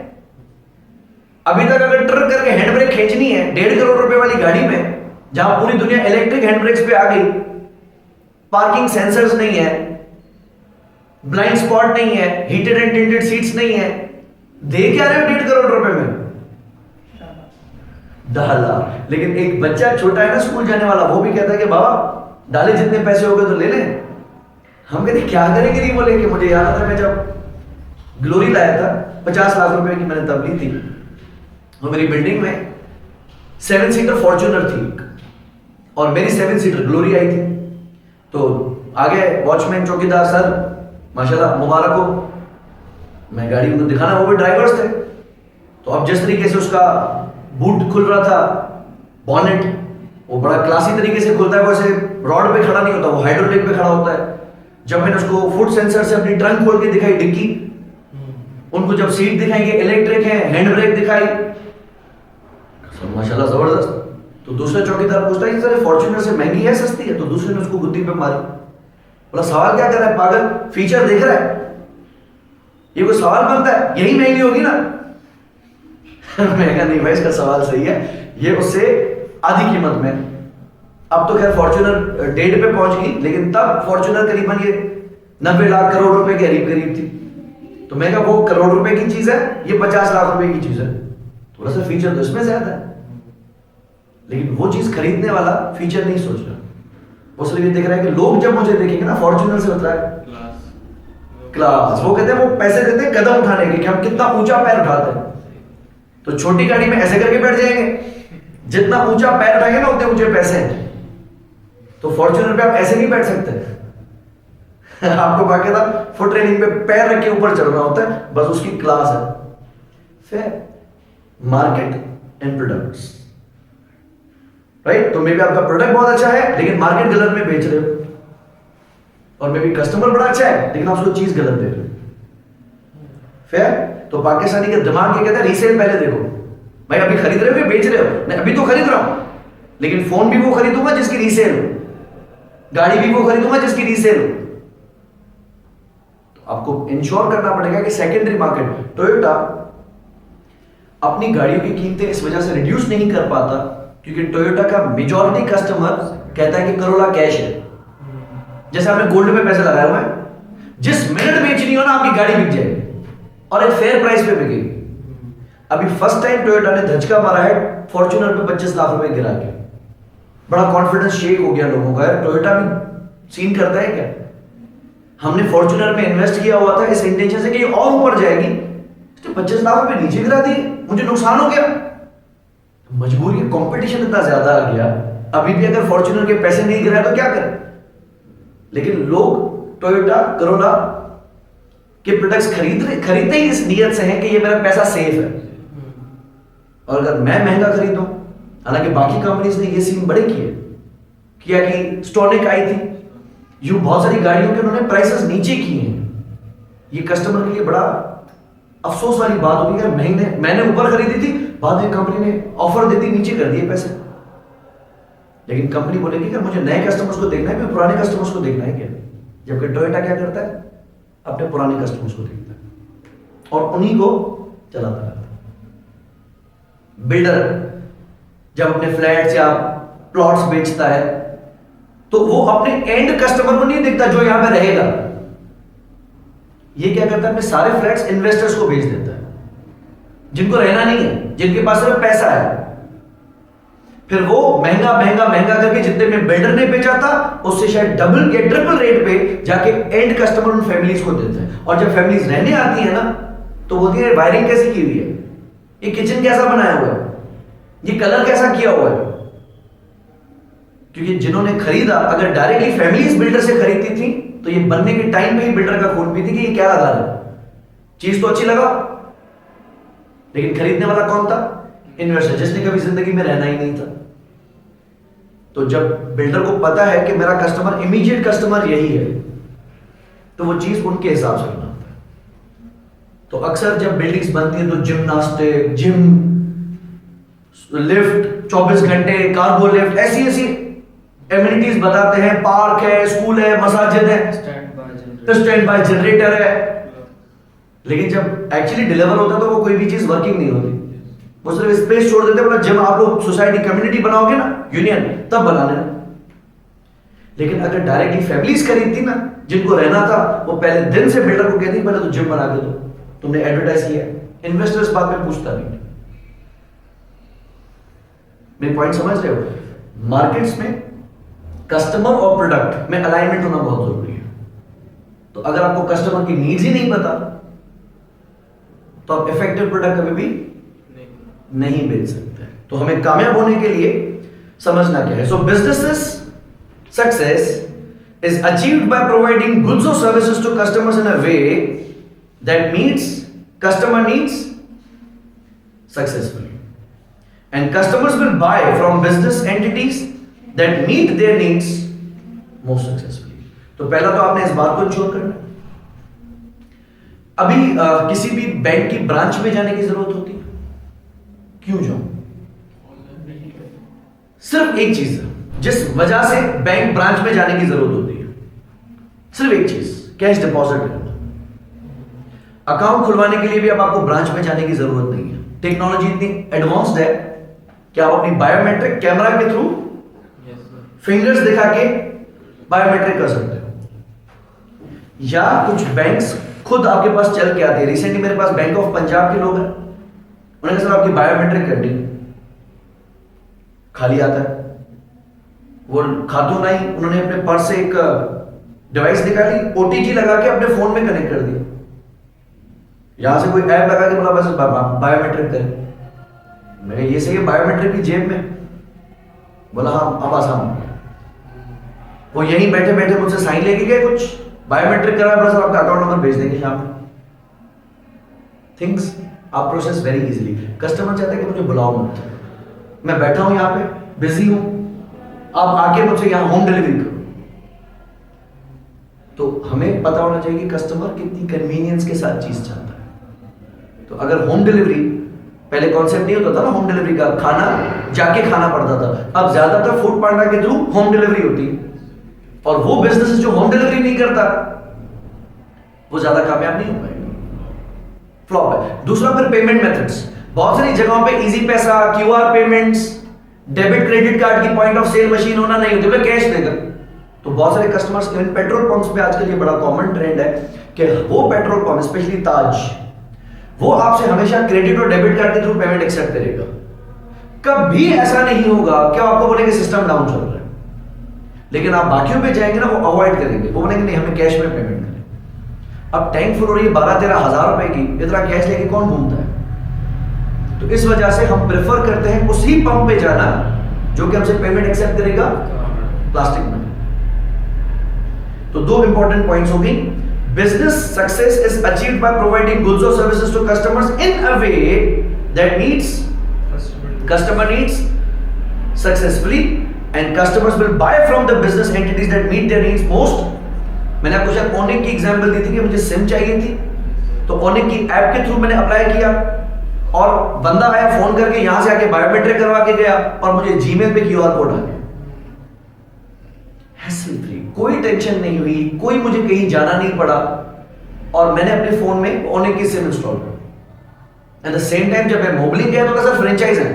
अभी तक अगर ट्रक करके हैंड ब्रेक खींचनी है 1.5 करोड़ रुपए वाली गाड़ी में, जहां पूरी दुनिया इलेक्ट्रिक हैंड ब्रेक्स पे आ गई, पार्किंग सेंसर्स नहीं है, ब्लाइंड स्पॉट नहीं है, हीटेड एंड टिंटेड सीट्स नहीं है, दे क्या रहे हो 1.5 करोड़ रुपए में? डाला। लेकिन एक बच्चा छोटा है ना स्कूल जाने वाला, वो भी कहता है कि बाबा डाले जितने पैसे हो गए तो ले लें। हम कहते क्या करेंगे नहीं बोले कि मुझे याद आता है मैं जब ग्लोरी लाया था 50 लाख रुपए की मैंने तब ली थी, तो मेरी बिल्डिंग में 7 सीटर फॉर्च्यूनर थी और मेरी 7 सीटर ग्लोरी आई थी। तो आगे वॉचमैन चौकीदार सर माशाल्लाह मुबारक हो, मैं गाड़ी उनको दिखाना, वो भी ड्राइवर्स थे। तो अब जिस तरीके से उसका बूट खुल रहा था, बॉनेट वो बड़ा क्लासी तरीके से खुलता है, वैसे रॉड पे खड़ा नहीं होता, वो हाइड्रोलिक पे खड़ा होता है। जब मैंने उसको फुट सेंसर से अपनी ट्रंक खोल के दिखाई डिक्की, उनको जब सीट दिखाएंगे इलेक्ट्रिक है, हैंड ब्रेक दिखाई, माशाल्लाह जबरदस्त। तो दूसरा चौकीदार पूछता है सर फॉर्च्यूनर से महंगी है सस्ती है? तो दूसरे ने उसको गुद्दी पे मारी, बोला सवाल क्या कर रहा है पागल, फीचर देख रहा है, ये कोई सवाल बनता है? यही महंगी होगी ना। मैं कहा नहीं भाई इसका सवाल सही है, ये उससे आधी कीमत में। अब तो खैर फॉर्च्यूनर 1.5 पे पहुंच गई, लेकिन तब फॉर्च्यूनर करीबन ये 90 लाख करोड़ रुपए के करीब थी। तो मैं कहा वो करोड़ रुपए की चीज है, ये 50 लाख रुपए की चीज है, थोड़ा सा फीचर तो इसमें ज्यादा है, लेकिन वो चीज खरीदने वाला फीचर नहीं सोच रहा। वो सिर्फ ये देख रहा है कि लोग जब मुझे देखेंगे ना, फॉर्च्यूनर से होता है क्लास, वो कहते हैं, वो पैसे देते हैं कदम उठाने के कि हम कितना ऊंचा पैर उठाते हैं। तो छोटी गाड़ी में ऐसे करके बैठ जाएंगे, जितना ऊंचा पैर उठाएंगे ना उतने ऊंचे पैसे हैं। तो फॉर्च्यूनर पे आप ऐसे नहीं बैठ सकते आपको बाकायदा फुट रेलिंग पे पैर रख के ऊपर चढ़ना होता है, बस उसकी क्लास है। फिर मार्केट एंड प्रोडक्ट्स, राइट? तो मे बी आपका प्रोडक्ट बहुत अच्छा है लेकिन मार्केट गलत में बेच रहे हो, और मे बी कस्टमर बड़ा अच्छा है लेकिन आप उसको चीज गलत दे रहे हो। फिर तो पाकिस्तानी का दिमाग ये कहता है रीसेल पहले देखो, भाई अभी खरीद रहे हो कि बेच रहे हो? नहीं, अभी तो खरीद रहा हूं, लेकिन फोन भी वो खरीदूंगा जिसकी रीसेल हो, गाड़ी भी वो खरीदूंगा जिसकी रीसेल हो। तो आपको इंश्योर करना पड़ेगा कि सेकेंडरी मार्केट, टोयोटा अपनी गाड़ियों की कीमतें इस वजह से रिड्यूस नहीं कर पाता क्योंकि टोयोटा का मेजॉरिटी कस्टमर कहता है कि करोला कैश है। जैसे आपने गोल्ड पे पैसे लगाए हुए हैं, जिस मिनट बेचनी हो ना आपकी गाड़ी बिक जाएगी और एक फेयर प्राइस पे बिकेगी। अभी फर्स्ट टाइम टोयोटा ने धचका मारा है फॉर्च्यूनर पे 25 लाख रुपए गिरा के, बड़ा कॉन्फिडेंस शेक हो गया लोगों का, टोयोटा भी सीन करता है क्या? हमने फॉर्च्यूनर में इन्वेस्ट किया हुआ था इस इंटेंशन से कि ये और ऊपर जाएगी, 25 लाख रुपए नीचे गिरा दिए, मुझे नुकसान हो गया। मजबूरी, कंपटीशन इतना ज्यादा आ गया, अभी भी अगर फॉर्च्यूनर के पैसे नहीं गिराए तो क्या करें? लेकिन लोग टोयोटा करोला के प्रोडक्ट्स खरीदते ही इस नियत से हैं कि ये मेरा पैसा सेफ है। और अगर मैं महंगा खरीदूं, हालांकि बाकी कंपनीज ने ये सीन बड़े किया कि स्टोनिक आई थी, यूं बहुत सारी गाड़ियों के उन्होंने प्राइसेस नीचे किए हैं। ये कस्टमर के लिए बड़ा अफसोस वाली बात होगी कि मैंने ऊपर खरीदी थी, बाद में कंपनी ने ऑफर दे दी, नीचे कर दिए पैसे। लेकिन कंपनी बोलेगी कि मुझे नए कस्टमर्स को देखना है, मैं पुराने कस्टमर्स को देखना है क्या? जबकि टोयोटा क्या करता है, अपने पुराने कस्टमर्स को देखता है और उन्हीं को चलाता रहता है। बिल्डर जब अपने फ्लैट्स या प्लॉट्स बेचता है तो वो अपने एंड कस्टमर को नहीं देखता जो यहां पे रहेगा। ये क्या करता है, अपने सारे फ्लैट्स इन्वेस्टर्स को बेच देता है, जिनको रहना नहीं है, जिनके पास सिर्फ पैसा है। फिर वो महंगा महंगा महंगा करके जितने में बिल्डर ने बेचा था उससे शायद डबल या ट्रिपल रेट पे जाके एंड कस्टमर उन फैमिलीज को देते हैं। और जब फैमिलीज रहने आती है ना तो बोलती है वायरिंग कैसी की हुई है, ये किचन कैसा बनाया हुआ है, ये कलर कैसा किया हुआ है। क्योंकि जिन्होंने खरीदा, अगर डायरेक्टली फैमिलीज बिल्डर से खरीदती थी तो ये बनने के टाइम पे ही बिल्डर का खून पीती कि ये क्या लगा रहा है, चीज तो अच्छी लगा, लेकिन खरीदने वाला कौन था? इन्वेस्टर, जिसने कभी जिंदगी में रहना ही नहीं था। तो जब बिल्डर को पता है कि मेरा कस्टमर, इमीडिएट कस्टमर यही है, तो वो चीज उनके हिसाब से बनाता है। तो अक्सर जब बिल्डिंग्स बनती हैं तो जिम्नास्टिक, जिम, लिफ्ट 24 घंटे, कार्गो लिफ्ट, ऐसी ऐसी एमिनिटीज बताते हैं, पार्क है, स्कूल है, मसाजिद है, स्टैंड बाय जनरेटर है। लेकिन जब एक्चुअली डिलीवर होता है तो वो कोई भी चीज वर्किंग नहीं होती, वो सिर्फ स्पेस छोड़ देते हैं। जब आप लोग सोसाइटी कम्युनिटी बनाओगे ना, यूनियन, तब बना लेना। लेकिन अगर डायरेक्टली फैमिलीज खरीदती ना, जिनको रहना था, वो पहले दिन से बिल्डर को कहती पहले तो जिम बना के दो, तुमने एडवर्टाइज किया। इन्वेस्टर्स बात में पूछता नहीं। मेरे पॉइंट समझ रहे हो? मार्केट्स में कस्टमर और प्रोडक्ट में अलाइनमेंट होना बहुत जरूरी है। तो अगर आपको कस्टमर की नीड्स ही नहीं पता तो आप इफेक्टिव प्रोडक्ट कभी भी नहीं बेच सकते। तो हमें कामयाब होने के लिए समझना क्या है। So businesses success is achieved by providing goods और services to customers in a way that meets customer needs successfully, and customers will buy from business entities that meet their needs most successfully. तो पहला तो आपने इस बात को ensure करना है। अभी किसी भी बैंक की ब्रांच में जाने की जरूरत होती है, क्यों जाऊं? सिर्फ एक चीज है जिस वजह से बैंक ब्रांच में जाने की जरूरत होती है, सिर्फ एक चीज, कैश डिपॉजिट करना। अकाउंट खुलवाने के लिए भी अब आपको ब्रांच में जाने की जरूरत नहीं है। टेक्नोलॉजी इतनी एडवांस्ड है कि आप अपनी बायोमेट्रिक कैमरा के थ्रू फिंगर्स दिखा के बायोमेट्रिक कर सकते हो। या कुछ बैंक्स खुद आपके पास चल के आती है। रिसेंटली मेरे पास बैंक ऑफ पंजाब के लोग हैं, उन्होंने कहा सर आपकी बायोमेट्रिक करनी है, खाली आता है वो खातू नहीं, उन्होंने अपने पर्स से एक डिवाइस निकाली, ओटीजी लगा के अपने फोन में कनेक्ट कर दिया, यहां से कोई ऐप लगा के बोला बस बायोमेट्रिक करें। मैं ये सही है, बायोमेट्रिक की जेब में, बोला हाँ अब आसान हो गया। वो यहीं बैठे बैठे मुझसे साइन लेके गए, कुछ बायोमेट्रिक करा, बस आपका अकाउंट नंबर भेज देंगे शाम में। थिंग्स आप प्रोसेस वेरी इजीली। कस्टमर चाहता है कि मुझे बुलाओ मत, मैं बैठा हूं यहाँ पे बिजी हूं, आप आके मुझसे यहाँ होम डिलीवरी करो। तो हमें पता होना चाहिए कि कस्टमर कितनी कन्वीनियंस के साथ चीज चाहता है। तो अगर होम डिलीवरी, पहले कॉन्सेप्ट नहीं होता था ना होम डिलीवरी का, खाना जाके खाना पड़ता था, अब ज्यादातर फूड पांडा के थ्रू होम डिलीवरी होती है, और वो बिजनेस जो होम डिलीवरी नहीं करता वो ज्यादा कामयाब नहीं हो पाएगा, फ्लॉप है। दूसरा फिर पेमेंट मेथड्स, बहुत सारी जगहों पे इजी पैसा, QR payments, debit credit card की पॉइंट ऑफ सेल मशीन होना नहीं होती, बोले कैश देगा। तो बहुत सारे कस्टमर्स, इवन पेट्रोल पंप्स पे आजकल ये बड़ा कॉमन ट्रेंड है कि वो पेट्रोल पंप, स्पेशली ताज, वो आपसे हमेशा क्रेडिट और डेबिट कार्ड के थ्रू पेमेंट एक्सेप्ट करेगा। कभी ऐसा नहीं होगा कि आपको बोलेंगे सिस्टम डाउन चल रहा है, लेकिन आप बाकियों पे जाएंगे ना, वो अवॉइड करेंगे, वो बोलेंगे नहीं हमें कैश में पेमेंट करें। अब टैंक फुल हो रही है 12-13 हजार रुपए की, इतना कैश लेके कौन घूमता है? तो इस वजह से हम प्रेफर करते हैं उसी पंप पे जाना जो कि हमसे पेमेंट एक्सेप्ट करेगा प्लास्टिक में। तो दो इंपॉर्टेंट पॉइंट्स हो गई। Business success is achieved by providing goods और services to customers in a way that meets customer needs successfully, and customers will buy from the business entities that meet their needs most. मैंने आपको शायद ओनिक की example दी थी कि मुझे SIM चाहिए थी, तो ओनिक की ऐप के थ्रू मैंने अप्लाई किया और बंदा आया फोन करके, यहां से आके बायोमेट्रिक करवा के गया और मुझे जीमेल पे क्यूआर कोड आ गया। हैसल फ्री, कोई टेंशन नहीं हुई, कोई मुझे कहीं जाना नहीं पड़ा, और मैंने अपने फोन में ओनिक की सिम इंस्टॉल की। एट द सेम टाइम जब मैं मोबाइल गया तो कहा सर फ्रेंचाइज है,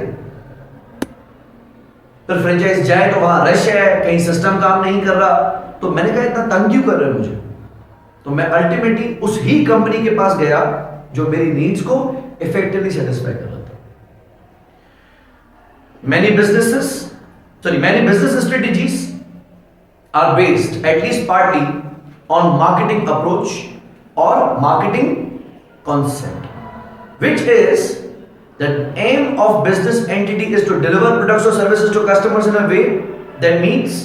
फिर फ्रेंचाइज जाए तो वहां रश है, कहीं सिस्टम काम नहीं कर रहा, तो मैंने कहा इतना तंग क्यों कर रहे हो मुझे? तो मैं अल्टीमेटली उस ही कंपनी के पास गया जो मेरी नीड्स को इफेक्टिवली सेटिस्फाई कर रहा था। Many business strategies are based at least partly on marketing approach or marketing concept, which is the aim of business entity is to deliver products or services to customers in a way that meets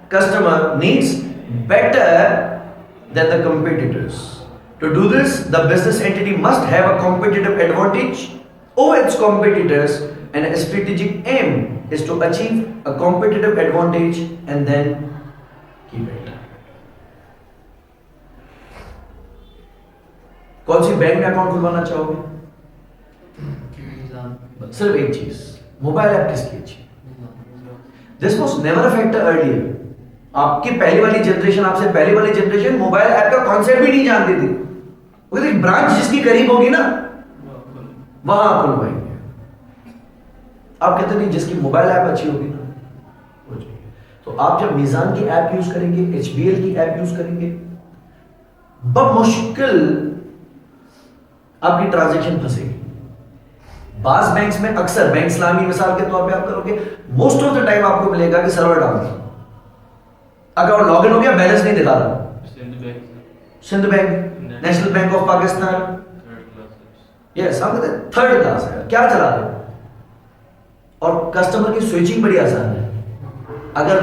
customer needs better than the competitors. To do this, the business entity must have a competitive advantage over its competitors, and a strategic aim is to achieve a competitive advantage and then keep it. कौन सी bank में account खुलवाना चाहोगे? सिर्फ एक चीज, mobile app किसकी अच्छी? This was never a factor earlier. आपकी पहली वाली जनरेशन, आपसे पहली वाली जनरेशन मोबाइल ऐप का कॉन्सेप्ट भी नहीं जानती थी। वो कहती ब्रांच जिसकी करीब होगी ना वहां खुलवाएंगे। आप कहते नहीं जिसकी मोबाइल ऐप अच्छी होगी ना हो जाएगी। तो आप जब मीजान की ऐप यूज करेंगे, HBL की ऐप यूज करेंगे, बमुश्किल आपकी ट्रांजैक्शन फंसेगी। बास बैंक्स में अक्सर, बैंक इस्लामी मिसाल के तौर पे आप करोगे, मोस्ट ऑफ द टाइम आपको मिलेगा कि सर्वर डाउन है, अकाउंट लॉगिन हो गया, बैलेंस नहीं दिखा रहा। Sindh bank, national bank of Pakistan, yes हम कहते हैं थर्ड क्लास है, क्या चला रहे हो? और कस्टमर की स्विचिंग बड़ी आसान है। अगर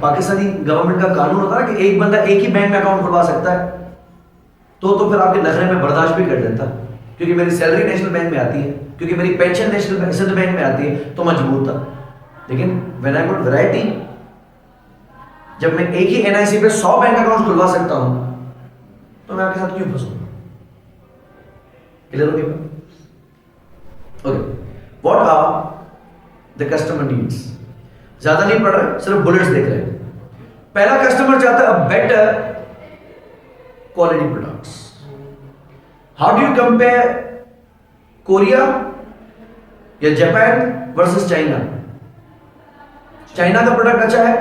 पाकिस्तानी गवर्नमेंट का कानून होता है कि एक बंदा एक ही बैंक में अकाउंट खुलवा सकता है, तो फिर आपके नखरे में बर्दाश्त भी कर लेता, क्योंकि मेरी सैलरी नेशनल बैंक में आती है, क्योंकि मेरी पेंशन नेशनल सिंध बैंक में आती है, तो मजबूर था। लेकिन व्हेन आई गॉट वैरायटी, जब मैं एक ही NIC पे 100 बैंक अकाउंट खुलवा सकता हूं, तो मैं आपके साथ क्यों फंसूंगा? क्लियर हो गया? Okay, what are the customer needs? ज्यादा नहीं पढ़ रहे, सिर्फ बुलेट्स देख रहे हैं। पहला कस्टमर चाहता है better quality products. How do you compare Korea या जापान वर्सेस चाइना? चाइना का प्रोडक्ट अच्छा है,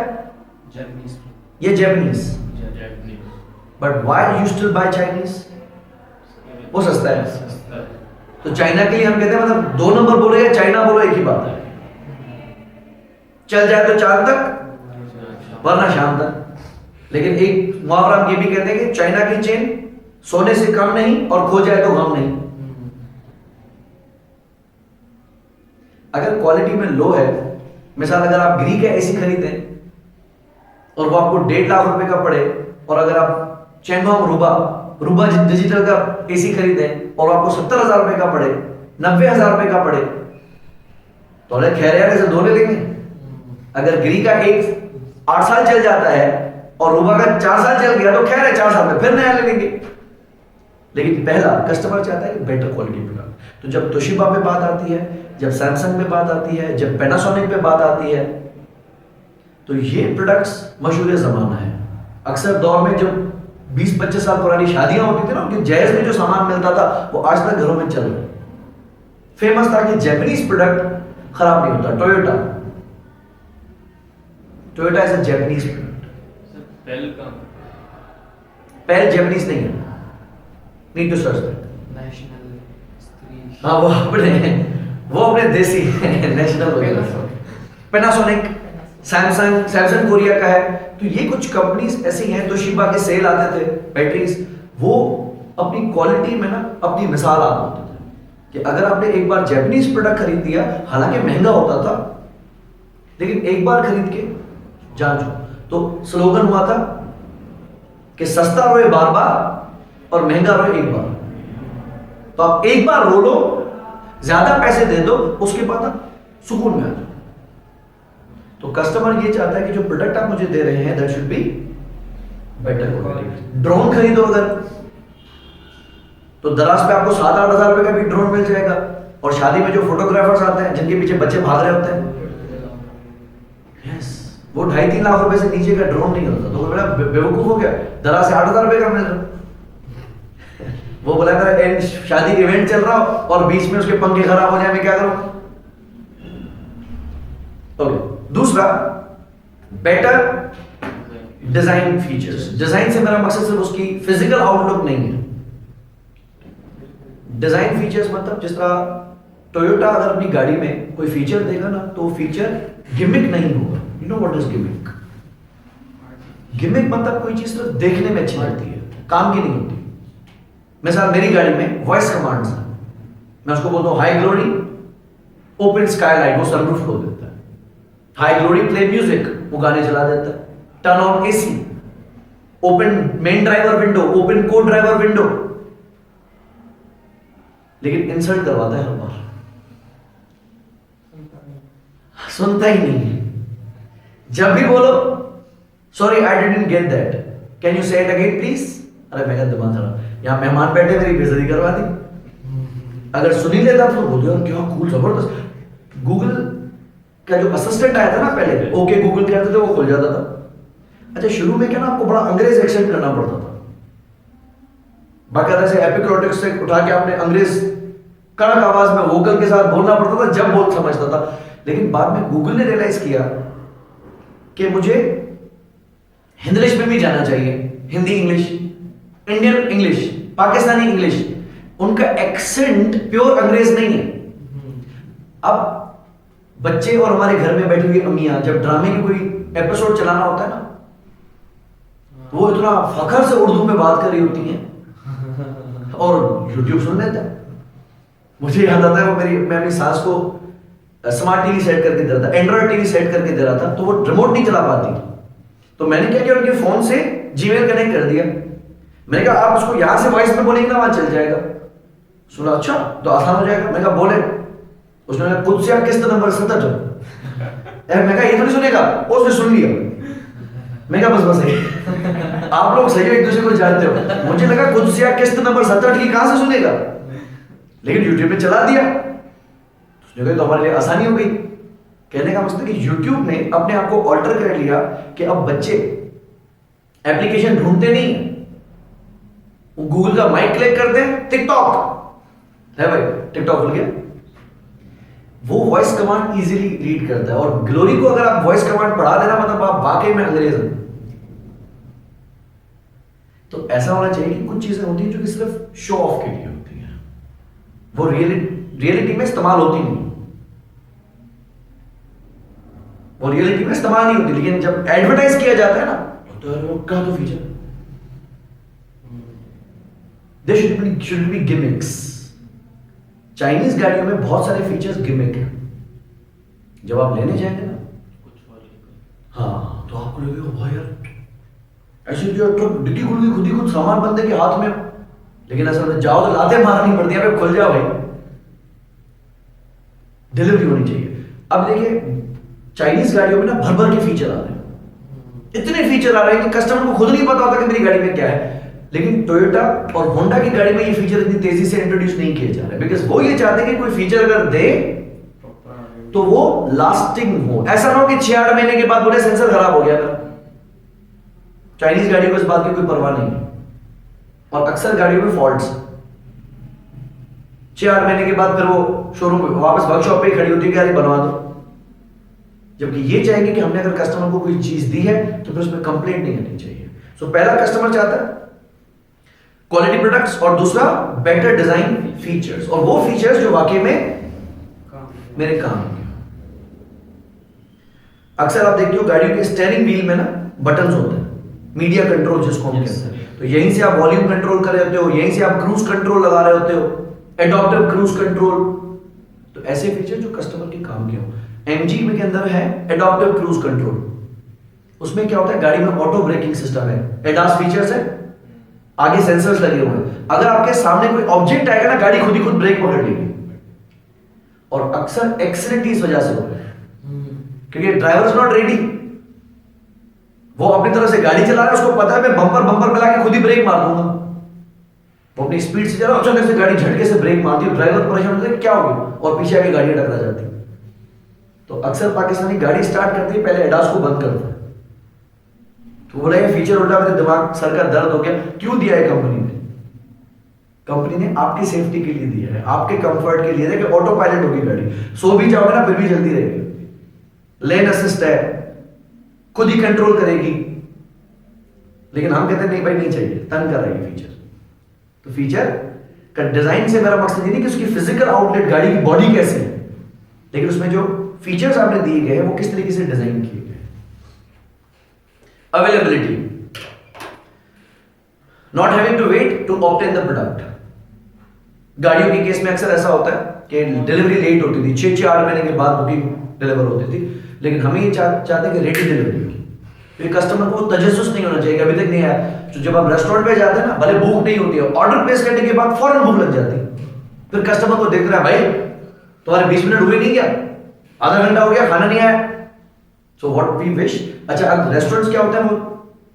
ये Japanese, but why you still buy Chinese? वो सस्ता है। सस्ता है। तो चाइना के लिए हम कहते हैं मतलब 2 नंबर बोलो या चाइना बोलो एक ही बात है, चल जाए तो चांद तक वरना शाम तक। लेकिन एक मुहावरा हम ये भी कहते हैं कि चाइना की चेन सोने से कम नहीं और खो जाए तो गम नहीं। अगर क्वालिटी में लो है, मिसाल अगर आप ग्री का एसी खरीदें और वो आपको 1.5 लाख रुपए का पड़े, और अगर आप चैंगहोंग रूबा डिजिटल का एसी खरीदें और आपको 70,000 रुपए का पड़े, 90,000 रुपए का पड़े, तो अरे खैर यार इसे 2 ले लेंगे। अगर ग्री का एक 8 साल चल जाता है और रूबा का 4 साल चल गया तो खैर है, 4 साल में फिर नया ले लेंगे। लेकिन पहला कस्टमर चाहता है बेटर क्वालिटी प्रोडक्ट। तो जब तोशिबा पे बात आती है, जब सैमसंग पे बात आती है, जब पैनासोनिक पे बात आती है, तो ये प्रोडक्ट्स मशहूर जमाना है। अक्सर दौर में जब 20-25 साल पुरानी शादियां होती थी ना, उनके जहेज में जो सामान मिलता था वो आज तक घरों में चल रहा है। फेमस था कि जैपनीज प्रोडक्ट खराब नहीं होता। Toyota is a Japanese product. पेल जैपनीज नहीं है, need to search that. National स्त्री। हाँ वो अपने देसी नेशनल वगैरह। पैनासोनिक, सैमसंग कोरिया का है। तो ये कुछ कंपनीज ऐसी हैं, तोशिबा के सेल आते थे बैटरीज, वो अपनी क्वालिटी में ना अपनी मिसाल आप होते थे कि अगर आपने एक बार जैपनीज प्रोडक्ट खरीद दिया, हालांकि महंगा होता था, लेकिन एक बार खरीद के जांचो। तो स्लोगन हुआ था कि सस्ता रोए बार बार और महंगा रोए एक बार। तो आप एक बार रो लो, ज्यादा पैसे दे दो, उसके बाद आप सुकून में आ जाओ। तो कस्टमर ये चाहता है कि जो प्रोडक्ट आप मुझे दे रहे हैं that should be better quality. Drone खरीदो अगर, तो दराज पे आपको 7-8 हजार रुपए का भी ड्रोन मिल जाएगा। और शादी में जो फोटोग्राफर्स आते हैं जिनके पीछे बच्चे भाग रहे होते हैं, यस, वो 2.5-3 लाख रुपए से नीचे का ड्रोन नहीं होता। तो वो बड़ा बेवकूफ हो गया, दराज से 8 हजार रुपए का मिल रहा। वो बोला था शादी इवेंट चल रहा हो और बीच में उसके पंखे खराब हो जाए, मैं क्या करूं? ओके। दूसरा, बेटर डिजाइन फीचर्स। डिजाइन से मेरा मकसद सिर्फ उसकी फिजिकल आउटलुक नहीं है। डिजाइन फीचर्स मतलब जिस तरह टोयोटा अगर अपनी गाड़ी में कोई फीचर देगा ना, तो फीचर गिमिक नहीं होगा। You know what is gimmick? Gimmick मतलब कोई चीज सिर्फ देखने में अच्छी लगती है, काम की नहीं होती। मिसाल मेरी गाड़ी में वॉइस कमांड्स है, मैं उसको बोलता हूं हाई ग्लोरी ओपन स्काईलाइट, वो सनरूफ खोल देता है। हाई ग्लोरी प्ले म्यूजिक, वो गाने चला देता है। Turn on AC, open main driver window, open को ड्राइवर विंडो। लेकिन इंसल्ट करवाता है हर बार, सुनता ही नहीं है। जब भी बोलो sorry I didn't get that, can you से इट अगेन प्लीज। अरे मेरा दिमाग खराब, यहां मेहमान बैठे मेरी बेइज्जती करवा दी। अगर सुन ही लेता तो बोल दिया क्या कूल जबरदस्त। गूगल का जो असिस्टेंट आया था ना पहले, ओके गूगल कहते थे, वो खुल जाता था। अच्छा शुरू में क्या ना आपको बड़ा अंग्रेज एक्सेंट करना पड़ता था, बाकायदा से एपिक्रोटिक्स से उठा के आपने अंग्रेज कड़क आवाज में वोकल के साथ बोलना पड़ता था, जब बोल समझता था। लेकिन बाद में गूगल ने रियलाइज किया कि मुझे हिंदलिश में भी जाना चाहिए। Hindi English, Indian English, Pakistani English, उनका एक्सेंट प्योर अंग्रेज नहीं है। अब बच्चे और हमारे घर में बैठी हुई अम्मियां जब ड्रामे की कोई एपिसोड चलाना होता है ना, वो इतना फखर से उर्दू में बात कर रही होती हैं और YouTube सुन लेता है। मुझे याद आता है वो मैं अपनी सास को स्मार्ट टीवी सेट करके दे रहा था, एंड्रॉइड टीवी सेट करके दे रहा था, तो वो रिमोट नहीं चला पाती। तो मैंने क्या किया, उनके फोन से जीमेल कनेक्ट कर दिया। मैंने कहा आप उसको यहां से वॉइस में बोलेंगे ना, वहां चल जाएगा। सुना अच्छा तो आसान हो जाएगा। मैं कहा बोले, उसने कहा खुद से आप किस्त नंबर 67। मैं कहा ये तो नहीं सुनेगा, उसने सुन लिया। मैं कहा बस है आप लोग सही एक दूसरे को जानते हो। मुझे लगा खुद से आप किस्त नंबर 67 की कहां से सुनेगा, लेकिन यूट्यूब पे चला दिया। उसने कहा तो हमारे लिए आसानी हो गई। कहने का मतलब कि यूट्यूब ने अपने आप को ऑल्टर कर लिया कि अब बच्चे एप्लीकेशन ढूंढते नहीं, वो गूगल का माइक क्लिक करते हैं, टिकटॉक है भाई, टिकटॉक खुल गया। वो वॉइस कमांड इजीली रीड करता है। और ग्लोरी को अगर आप वॉइस कमांड पढ़ा देना, मतलब आप वाकई में अंग्रेज हैं। तो ऐसा होना चाहिए कि कुछ चीजें होती हैं जो कि सिर्फ शो ऑफ के लिए होती है। वो रियलिटी में इस्तेमाल होती नहीं, वो रियलिटी में इस्तेमाल नहीं होती, लेकिन जब एडवर्टाइज किया जाता है ना तो यार वो क्या तो feature, they should be gimmicks. Chinese गाड़ियों में बहुत सारे फीचर्स गिमिक है, जब आप लेने जाएंगे ना कुछ और ही कुछ। हाँ तो आपको लगेगा भाई यार ऐसे जो तो डिग्गी खुल गई, खुद ही खुद सामान बंदे के हाथ में, लेकिन असल में जाओ तो लाते मारनी पड़ती है, खुल जाओ भाई, डिलीवरी होनी चाहिए। अब देखिए चाइनीज गाड़ियों में ना भर भर के फीचर आ रहे हैं, इतने फीचर आ रहे हैं कि कस्टमर को खुद नहीं पता होता कि मेरी गाड़ी में क्या है। लेकिन टोयोटा और होंडा की गाड़ी में ये फीचर इतनी तेजी से इंट्रोड्यूस नहीं किए जा रहे, बिकॉज वो ये चाहते हैं कि कोई फीचर अगर दे तो वो लास्टिंग हो, ऐसा ना हो कि 6-8 महीने के बाद बोले सेंसर खराब हो गया था। चाइनीज गाड़ियों को इस बात की कोई परवाह नहीं है, और अक्सर गाड़ियों में फॉल्ट्स 6-8 महीने के बाद फिर वो शोरूम में वापस वर्कशॉप पे ही खड़ी होती है कि यार बनवा दो, जबकि ये चाहेंगे कि हमने अगर कस्टमर को कोई चीज दी है तो फिर उसमें कंप्लेंट नहीं करनी चाहिए। सो पहला कस्टमर चाहता है क्वालिटी प्रोडक्ट्स, और दूसरा बेटर डिजाइन फीचर्स, और वो फीचर्स जो वाकई में काम मेरे काम के। अक्सर आप देखते हो गाड़ियों के स्टीयरिंग व्हील में ना बटन्स होते हैं, मीडिया कंट्रोल जिसको हम Yes, कहते हैं, तो यहीं से आप वॉल्यूम कंट्रोल कर रहे होते हो, यहीं से आप क्रूज कंट्रोल लगा रहे होते हो, एडॉप्टिव क्रूज कंट्रोल। तो ऐसे फीचर जो कस्टमर के काम के हो। एमजी में के अंदर है एडॉप्टिव क्रूज कंट्रोल, उसमें क्या होता है गाड़ी में ऑटो ब्रेकिंग सिस्टम है, एडास फीचर्स है, आगे सेंसर्स लगे हुए हैं, अगर आपके सामने कोई ऑब्जेक्ट आएगा ना गाड़ी खुद ही खुद ब्रेक पकड़ लेगी। और अक्सर एक्सीडेंट इस वजह से होता है क्योंकि ड्राइवर इज नॉट रेडी, वो अपनी तरफ से गाड़ी चला रहा है, उसको पता है मैं बम्पर बम्पर मिला के खुद ही ब्रेक मार दूंगा, वो अपनी स्पीड से चला, अचानक से गाड़ी झटके से ब्रेक मारती है, ड्राइवर परेशान होता है क्या हो गया, और पीछे आके गाड़ी टकरा जाती है। तो अक्सर पाकिस्तानी गाड़ी स्टार्ट करती है पहले एडास को बंद करता है, तो बोला ये फीचर उल्टा, मेरे दिमाग सर का दर्द हो गया। क्यों दिया है कंपनी ने? कंपनी ने आपकी सेफ्टी के लिए दिया है, आपके कंफर्ट के लिए है कि ऑटो पायलट होगी गाड़ी, सो भी जाओगे ना फिर भी जल्दी रहेगी, लेन असिस्ट है, खुद ही कंट्रोल करेगी। लेकिन हम कहते हैं नहीं भाई नहीं चाहिए, तंग कर रहा है फीचर। तो फीचर का डिजाइन से मेरा मकसद ये नहीं कि उसकी फिजिकल आउटलेट गाड़ी की बॉडी कैसी है, लेकिन उसमें जो फीचर्स आपने दिए गए हैं वो किस तरीके से डिजाइन किए गए। Availability, not having to wait to obtain the product. गाड़ियों के केस में अक्सर ऐसा होता है कि डिलीवरी लेट होती थी, 6-8 महीने के बाद बुकिंग डिलीवर होती थी, लेकिन हम ये चाहते हैं कि रेडी डिलीवरी होगी, फिर कस्टमर को तजस्सुस नहीं होना चाहिए कि अभी तक नहीं आया। तो जब आप रेस्टोरेंट पे जाते हैं ना, भले भूख नहीं होती है, ऑर्डर प्लेस करने के बाद फौरन भूख लग जाती है, फिर कस्टमर को देख रहा है भाई तुम्हारे 20 मिनट हुए नहीं क्या, आधा घंटा हो गया खाना नहीं आया। सो व्हाट वी विश, अच्छा अब रेस्टोरेंट्स क्या होता है वो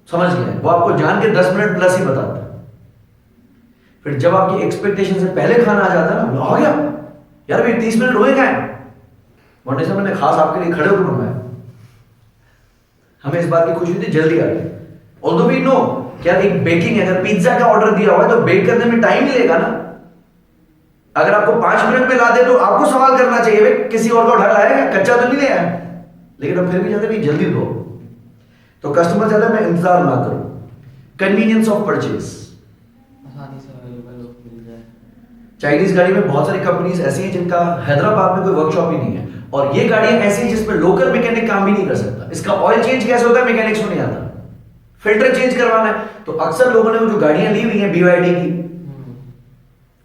समझ गए, वो आपको जान के 10 मिनट प्लस ही बताता है। फिर जब आपकी एक्सपेक्टेशन से पहले खाना आ जाता है ना, आ गया यार भाई 30 मिनट हुए क्या है, वरना से मैंने खास आपके लिए खड़े होकर मंगाया। हमें इस बात की खुशी थी जल्दी आ गई। ऑल्दो वी नो क्या एक बेकिंग है, अगर पिज्जा का ऑर्डर दिया हुआ है तो बेक करने में टाइम ही लेगा ना। अगर आपको 5 मिनट में ला दे तो आपको सवाल करना चाहिए भाई किसी और का उठा लाएगा, कच्चा तो नहीं लाया। लेकिन अब फिर भी चाहते नहीं जल्दी दो, तो कस्टमर चाहता है मैं इंतजार ना करूं। कन्वीनियंस ऑफ परचेज, आसानी से अवेलेबल मिल जाए। चाइनीज गाड़ी में बहुत सारी कंपनीज ऐसी हैं जिनका हैदराबाद में कोई वर्कशॉप ही नहीं है, और ये गाड़ियां ऐसी हैं जिसमें लोकल मैकेनिक काम भी नहीं कर सकता। इसका ऑयल चेंज कैसे होता है मैकेनिक्स को नहीं आता, फिल्टर चेंज करवाना है। तो अक्सर लोगों ने वो जो गाड़ियां ली हुई हैं BYD की,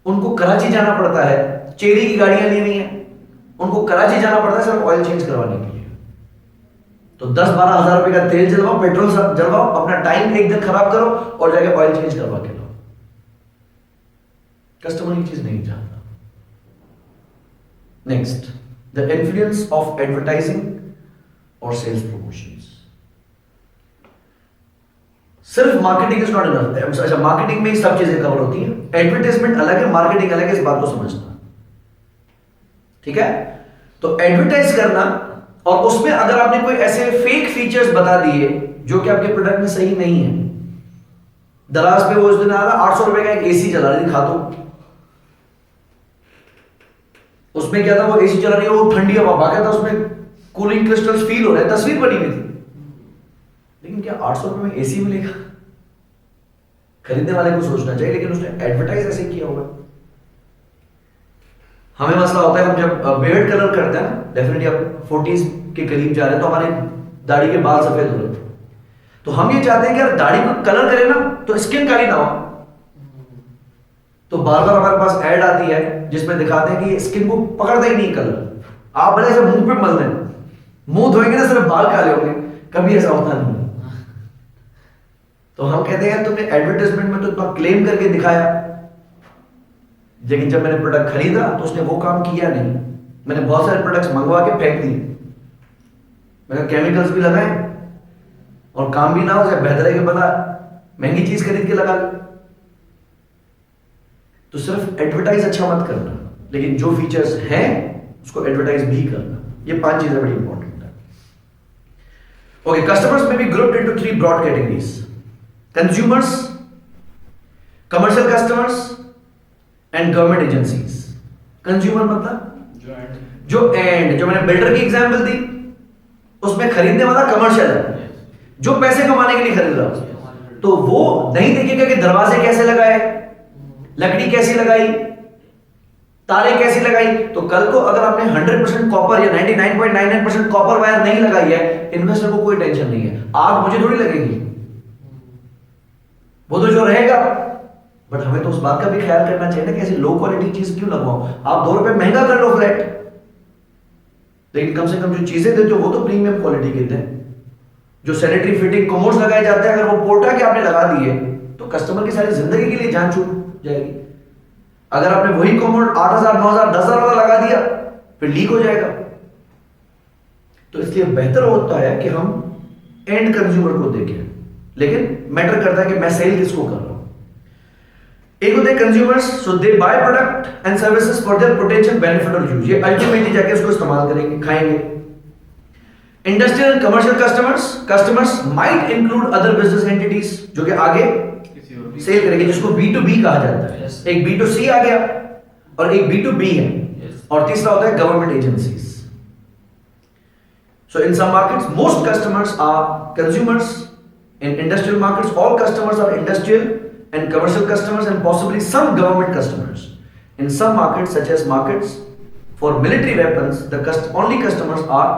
उनको कराची जाना पड़ता है। चेरी की गाड़ियां ली हुई हैं, उनको कराची जाना पड़ता है सिर्फ ऑयल चेंज करवाने के लिए। तो 10-12 हजार रुपए का तेल जलवाओ, पेट्रोल जलवाओ, अपना टाइम एक दिन खराब करो और जाके ऑयल चेंज करवा के लो। कस्टमर ये चीज नहीं चाहता। Next, the influence of advertising और सेल्स प्रमोशंस। सिर्फ मार्केटिंग इज नॉट इनफ। अच्छा, मार्केटिंग में ही सब चीजें कवर होती हैं, एडवर्टाइजमेंट अलग है, मार्केटिंग अलग है, इस बात को समझना। ठीक है, तो एडवर्टाइज करना, और उसमें अगर आपने कोई ऐसे फेक फीचर्स बता दिए जो कि आपके प्रोडक्ट में सही नहीं है। दराज पे वो उस दिन आया था 800 रुपए का एक एसी चला रही थी खातू, उसमें क्या था वो एसी चला रही है, वो ठंडी हवा बाकायदा उसमें कूलिंग क्रिस्टल्स फील हो रहे हैं, तस्वीर बनी हुई थी। लेकिन क्या 800 रुपए में एसी मिलेगा? खरीदने वाले को सोचना चाहिए, लेकिन उसने एडवर्टाइज ऐसे किया होगा। हमें मसला होता है, हम जब बियर्ड कलर करते हैं, डेफिनेटली आप 40s के करीब जा रहे हैं तो हमारे दाढ़ी के बाल सफेद हो रहे हैं, तो हम ये चाहते हैं कि यार दाढ़ी को कलर करें ना तो स्किन काली ना हो। तो बार बार हमारे पास ऐड आती है जिसमें दिखाते हैं कि स्किन को पकड़ता ही नहीं कलर, आप भले ऐसे मुंह पे मल दें, मुंह धोएंगे ना सिर्फ बाल काले होंगे, कभी ऐसा होता नहीं। तो हम कहते हैं तुमने एडवर्टाइजमेंट में तो इतना क्लेम करके दिखाया, लेकिन जब मैंने प्रोडक्ट खरीदा तो उसने वो काम किया नहीं। मैंने बहुत सारे प्रोडक्ट्स मंगवा के फेंक दिए, मैंने केमिकल्स भी लगाए और काम भी ना हो, बेहतर है कि बना महंगी चीज खरीद के लगा ले। तो सिर्फ एडवर्टाइज अच्छा मत करना, लेकिन जो फीचर्स हैं उसको एडवर्टाइज भी करना। ये 5 चीजें बड़ी इंपॉर्टेंट है। ओके, कस्टमर्स में be grouped into 3 broad categories: consumers, commercial customers and government agencies. Consumer मतलब जो मैंने बिल्डर की एग्जांपल दी उसमें खरीदने वाला कमर्शियल है, जो पैसे कमाने के लिए खरीद रहा है, तो वो नहीं देखेगा कि दरवाजे कैसे लगाए, लकड़ी कैसी लगाई, तारे कैसी लगाई। तो कल को अगर आपने 100% कॉपर या 99.99% कॉपर वायर नहीं लगाई है, इन्वेस्टर को कोई टेंशन नहीं है, आग मुझे थोड़ी लगेगी, वो तो जो रहेगा। बट हमें तो उस बात का भी ख्याल करना चाहिए ना कि ऐसी लो क्वालिटी चीज क्यों लगवाओ। आप 2 रुपए महंगा कर लो फ्लैट, लेकिन कम से कम जो चीजें देते हो वो तो प्रीमियम क्वालिटी के दें। जो सैनिटरी फिटिंग कोमोड्स लगाए जाते हैं, अगर वो पोर्टा के आपने लगा दिए तो कस्टमर की सारी जिंदगी के लिए जान छूट जाएगी। अगर आपने वही कोमोड 8,000, 9,000, 10,000 वाला लगा दिया फिर लीक हो जाएगा। तो इसलिए बेहतर होता है कि हम एंड कंज्यूमर को देखें, लेकिन मैटर करता है कि मैं सेल किसको कर रहा हूं। एक होते हैं consumers, so they by product and services for their potential benefit और यूज, ये अल्टीमेटली जाके उसको इस्तेमाल करेंगे, खाएंगे। Industrial and commercial customers might include other business entities, जो कि आगे सेल करेंगे, जिसको B2B कहा जाता है। Yes. एक B2C आ गया और एक B2B है। Yes. और तीसरा होता है government agencies. So in some markets, most customers are consumers. In industrial markets, all customers are industrial and commercial customers, and possibly some government customers. In some markets, such as markets for military weapons, the only customers are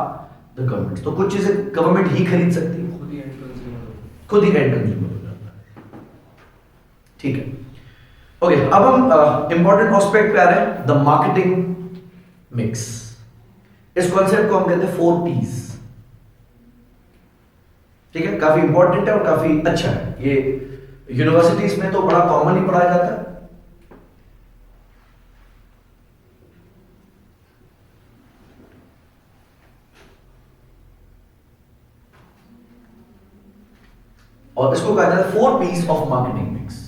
the government. तो कुछ चीजें government ही खरीद सकती है, खुद ही and consumer खुद ही and consumer हो जाता है। ठीक है, ओके, अब हम इंपॉर्टेंट एस्पेक्ट पे आ रहे हैं, द मार्केटिंग मिक्स। इस कॉन्सेप्ट को हम कहते हैं 4 Ps। ठीक है, काफी इंपॉर्टेंट है और काफी अच्छा है। ये यूनिवर्सिटीज में तो बड़ा कॉमन ही पढ़ाया जाता है। और इसको कहा जाता है 4 Ps ऑफ मार्केटिंग मिक्स।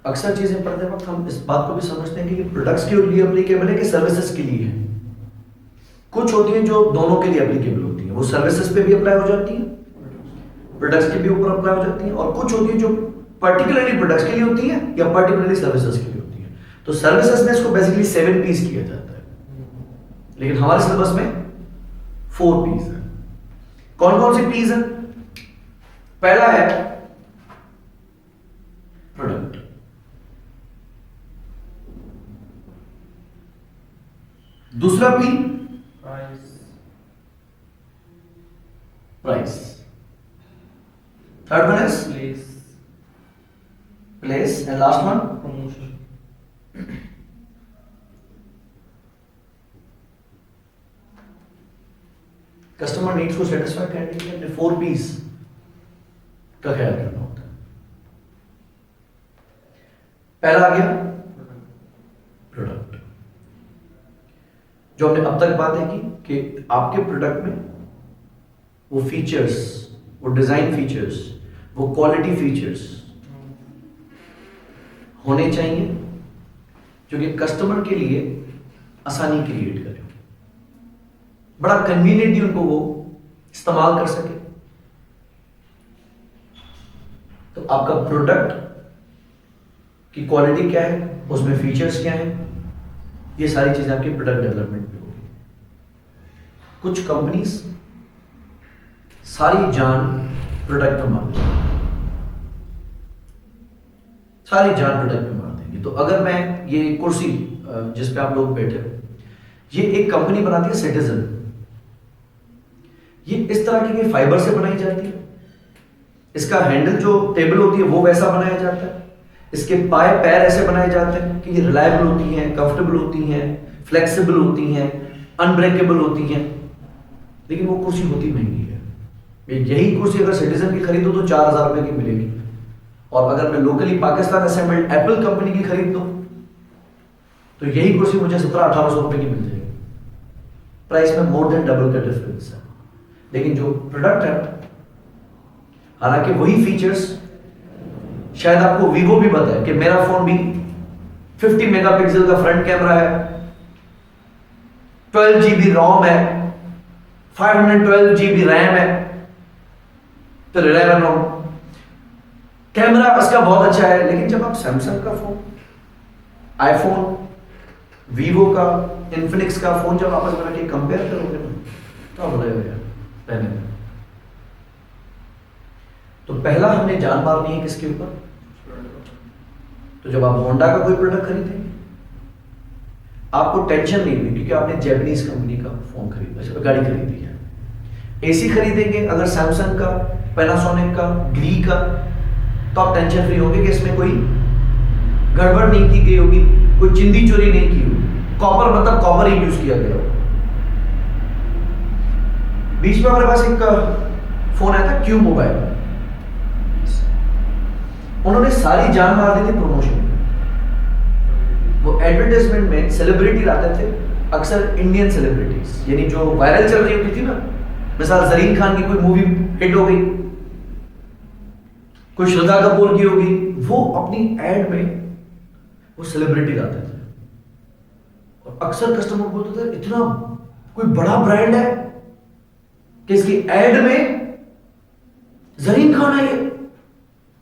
अक्सर चीजें पढ़ते वक्त हम इस बात को भी समझते हैं कि ये प्रोडक्ट्स के लिए एप्लीकेबल है कि सर्विसेज के लिए है। कुछ होती हैं जो दोनों के लिए एप्लीकेबल होती हैं, वो सर्विसेज पे भी अप्लाई हो जाती हैं, प्रोडक्ट्स के भी ऊपर अप्लाई हो जाती हैं, और कुछ होती हैं जो पर्टिकुलरली प्रोडक्ट्स के लिए होती हैं या पर्टिकुलरली सर्विसेज के लिए होती हैं। तो सर्विसेज में इसको बेसिकली 7 Ps किया जाता है, लेकिन हमारे सिलेबस में 4 Ps है। कौन कौन सी Ps है? पहला है प्रोडक्ट, दूसरा P price, third one is place, and last one promotion. Customer needs को सेटिस्फाई करने के लिए 4 Ps का ख्याल करना होता है। पहला आ गया प्रोडक्ट, जो हमने अब तक बातें की कि आपके प्रोडक्ट में वो फीचर्स, वो डिजाइन फीचर्स, वो क्वालिटी फीचर्स होने चाहिए जो कि कस्टमर के लिए आसानी क्रिएट करे, बड़ा कन्वीनियंटली उनको वो इस्तेमाल कर सके। तो आपका प्रोडक्ट की क्वालिटी क्या है, उसमें फीचर्स क्या हैं, ये सारी चीजें आपकी प्रोडक्ट डेवलपमेंट में होगी। कुछ कंपनीज सारी जान प्रोडक्ट में मांगती है, सारी जान प्रोडक्ट में मार देंगे। तो अगर मैं ये कुर्सी जिस पे आप लोग बैठे हो, ये एक कंपनी बनाती है सिटीजन, ये इस तरह की फाइबर से बनाई जाती है। इसका हैंडल जो टेबल होती है वो वैसा बनाया जाता है, इसके पाए पैर ऐसे बनाए जाते हैं कि ये रिलायबल होती हैं, कंफर्टेबल होती हैं, फ्लेक्सिबल होती हैं, अनब्रेकेबल होती हैं। लेकिन वो कुर्सी होती महंगी है। यही कुर्सी अगर सिटीजन की खरीदो तो 4,000 रुपए की मिलेगी, और अगर मैं locally Pakistan assembled Apple company की खरीद दूं तो यही कुर्सी मुझे 1700-1800 रुपए की मिल जाएगी। प्राइस में मोर देन डबल का डिफरेंस है। लेकिन जो प्रोडक्ट है, हालांकि वही फीचर्स शायद आपको वीवो भी बताए कि मेरा फोन भी 50 मेगापिक्सल का फ्रंट कैमरा है, 12 GB रोम है, 512 GB रैम है, तो 11 रोम कैमरा इसका बहुत अच्छा है। लेकिन जब आप सैमसंग का फोन, आईफोन, वीवो का, इन्फिनिक्स का फोन जब आपस में रख के कंपेयर करोगे ना, तो आप बोलेगे यार रहने दो। तो पहला हमने जान मारनी है किसके ऊपर? तो जब आप होंडा का कोई प्रोडक्ट खरीदेंगे आपको टेंशन नहीं होगी, क्योंकि आपने जैपनीज कंपनी का फोन खरीदा, गाड़ी खरीदी है। एसी खरीदेंगे अगर सैमसंग का, पैनासोनिक का, ग्री का, तो आप टेंशन फ्री होंगे कि इसमें कोई गड़बड़ नहीं की गई होगी, कोई चिंदी चोरी नहीं की होगी। कॉपर मतलब कॉपर ही यूज किया गया होगा। बीच में हमारे पास एक फोन आया था क्यू मोबाइल, उन्होंने सारी जान मार दी थी प्रमोशन में। वो एडवर्टाइजमेंट में सेलिब्रिटी लाते थे, अक्सर इंडियन सेलिब्रिटीज, यानी जो वायरल चल रही होती थी ना, मिसाल जरीन खान की कोई मूवी हिट हो गई, कोई श्रद्धा कपूर की होगी, वो अपनी एड में वो सेलिब्रिटी लाते थे। और अक्सर कस्टमर बोलते थे इतना कोई बड़ा ब्रांड है कि इसकी एड में जरीन खान है।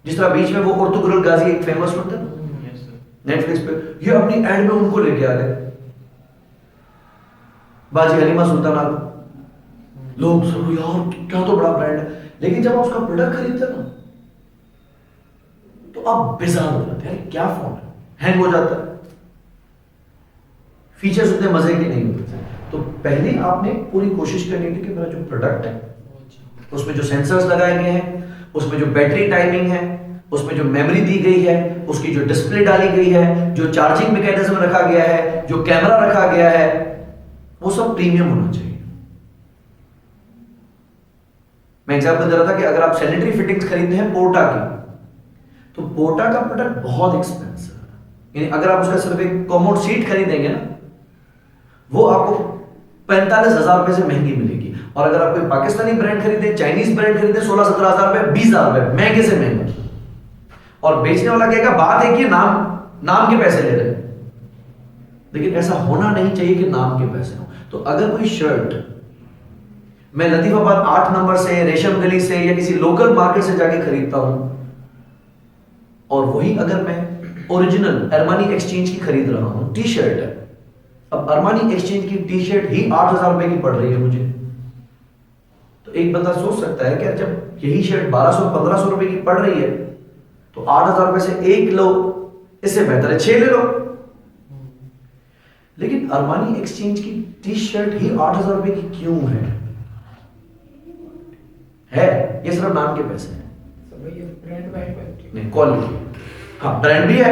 जिस तरह बीच में वो उर्तुगरुल गाजी एक फेमस होता है नेटफ्लिक्स पे, ये अपनी एड में उनको लेके आ गए, बाजी हलीमा सुल्ताना को। लोग सब यार क्या तो बड़ा ब्रांड है, लेकिन जब आप उसका प्रोडक्ट खरीदते ना तो आप बेजार हो जाते हैं, क्या फोन है, हैंग हो जाता है, फीचर्स उतने मजे के नहीं होते। तो पहले आपने पूरी कोशिश करनी थी कि मेरा जो प्रोडक्ट है उसमें जो सेंसर्स लगाए गए हैं, उसमें जो बैटरी टाइमिंग है, उसमें जो मेमोरी दी गई है, उसकी जो डिस्प्ले डाली गई है, जो चार्जिंग मैकेनिज्म रखा गया है, जो कैमरा रखा गया है, वो सब प्रीमियम होना चाहिए। मैं एग्जांपल दे रहा था कि अगर आप सैनिटरी फिटिंग्स खरीदते हैं पोर्टा की, तो पोर्टा का प्रोडक्ट बहुत एक्सपेंसिव है। यानी अगर आप उसका सिर्फ एक कॉमोड सीट खरीदेंगे ना, वो आपको 45,000 रुपए से महंगी मिलेगी। और अगर आप कोई पाकिस्तानी ब्रांड खरीदे, चाइनीज ब्रांड खरीदे, 16-17 हजार रुपए, 20,000 रुपए, महंगे से महंगा। और बेचने वाला कहेगा बात है कि नाम के पैसे ले रहे हैं, लेकिन ऐसा होना नहीं चाहिए कि नाम के पैसे हो। तो अगर कोई शर्ट मैं लतीफाबाद 8 नंबर से, रेशम गली से या किसी लोकल मार्केट से जाके खरीदता हूं, और वही अगर मैं ओरिजिनल अरमानी एक्सचेंज की खरीद रहा हूं, टी शर्ट है, अब अरमानी एक्सचेंज की टी शर्ट ही 8,000 रुपए की पड़ रही है मुझे, तो एक बंदा सोच सकता है कि जब यही शर्ट 1,200-1,500 रुपए की पड़ रही है, तो 8,000 रुपए से एक लो, इससे बेहतर है 6 ले लो। लेकिन अरमानी एक्सचेंज की टी शर्ट ही 8,000 रुपए की क्यों है? ये सिर्फ नाम के पैसे हैं, नहीं क्वालिटी। हाँ ब्रांड भी है,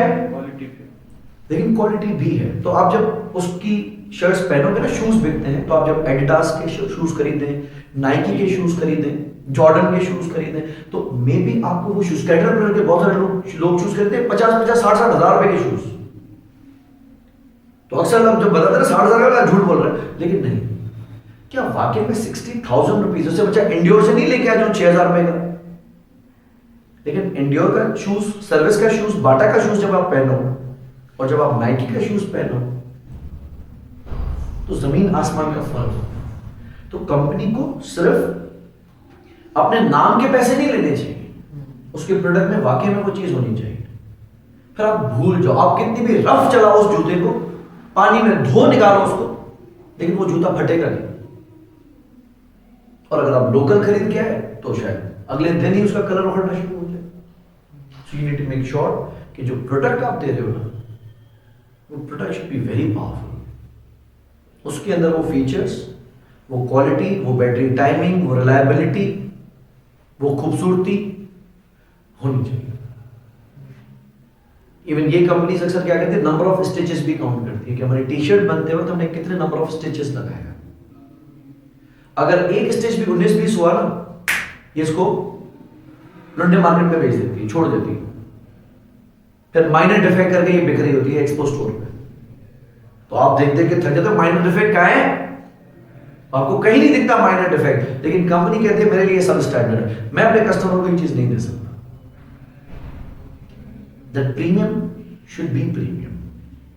लेकिन क्वालिटी भी है। तो आप जब उसकी शर्ट्स पहनोगे ना, शूज बिकते हैं, तो आप जब एडिडास के शूज खरीदें, नाइकी के शूज खरीदें, जॉर्डन के शूज खरीदें, तो मे बी आपको वो शूज, कैटरपिलर के बहुत सारे लोग शूज खरीदते हैं 50-50, 60-60 हजार रुपए के शूज। तो अक्सर लोग जब बताते हैं 60,000 का, झूठ बोल रहे हैं, लेकिन नहीं, क्या वाकई में 60,000 रुपीज उससे बच्चा इंडियोर से नहीं लेके आ जाओ 6,000 रुपए का। लेकिन इंडियोर का शूज, सर्विस का शूज, बाटा का शूज जब आप पहनो और जब आप नाइकी का शूज पहनो, तो जमीन आसमान का फर्क है। तो कंपनी को सिर्फ अपने नाम के पैसे नहीं लेने चाहिए, उसके प्रोडक्ट में वाकई में वो चीज होनी चाहिए। फिर आप भूल जाओ, आप कितनी भी रफ चलाओ उस जूते को, पानी में धो निकालो उसको, लेकिन वो जूता फटेगा नहीं। और अगर आप लोकल खरीद के आए तो शायद अगले दिन ही उसका कलर उखड़ना शुरू हो जाए। So you need to make sure कि जो प्रोडक्ट आप दे रहे हो ना, वो product should be very powerful. उसके अंदर वो फीचर्स, वो क्वालिटी, वो बैटरी टाइमिंग, वो रिलायबिलिटी, वो खूबसूरती होनी चाहिए। इवन ये कंपनीज अक्सर क्या करती है, नंबर ऑफ स्टिचेस भी काउंट करती है कि हमारी टी शर्ट बनते हुए तो हमने कितने नंबर ऑफ स्टिचेस लगाए हैं। अगर एक स्टिच भी 19-20 हुआ ना, ये इसको लंडे मार्केट में बेच देती है, छोड़ देती है, फिर माइनर डिफेक्ट करके ये बिक रही होती है एक्सपो स्टोर पे। तो आप देख देख के थक जाते हो, माइनर डिफेक्ट कहाँ है? आपको कहीं नहीं दिखता माइनर डिफेक्ट, लेकिन कंपनी कहती है मेरे लिए सब स्टैंडर्ड है, मैं अपने कस्टमर को ये चीज नहीं दे सकता। That premium should be premium.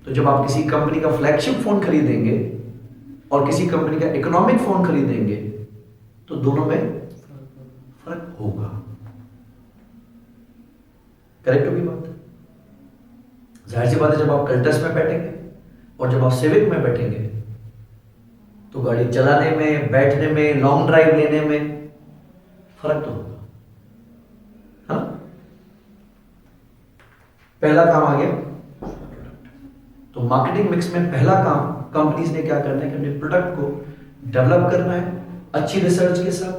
तो जब आप किसी कंपनी का फ्लैगशिप फोन खरीदेंगे और किसी कंपनी का इकोनॉमिक फोन खरीदेंगे तो दोनों में फर्क होगा। करेक्ट होगी बात? जाहिर सी बात है, जब आप कल्टस में बैठेंगे और जब आप सिविक में बैठेंगे तो गाड़ी चलाने में, बैठने में, लॉन्ग ड्राइव लेने में फर्क तो होगा। हाँ, पहला काम आ गया। तो मार्केटिंग मिक्स में पहला काम कंपनीज ने क्या करना है कि अपने प्रोडक्ट को डेवलप करना है अच्छी रिसर्च के साथ,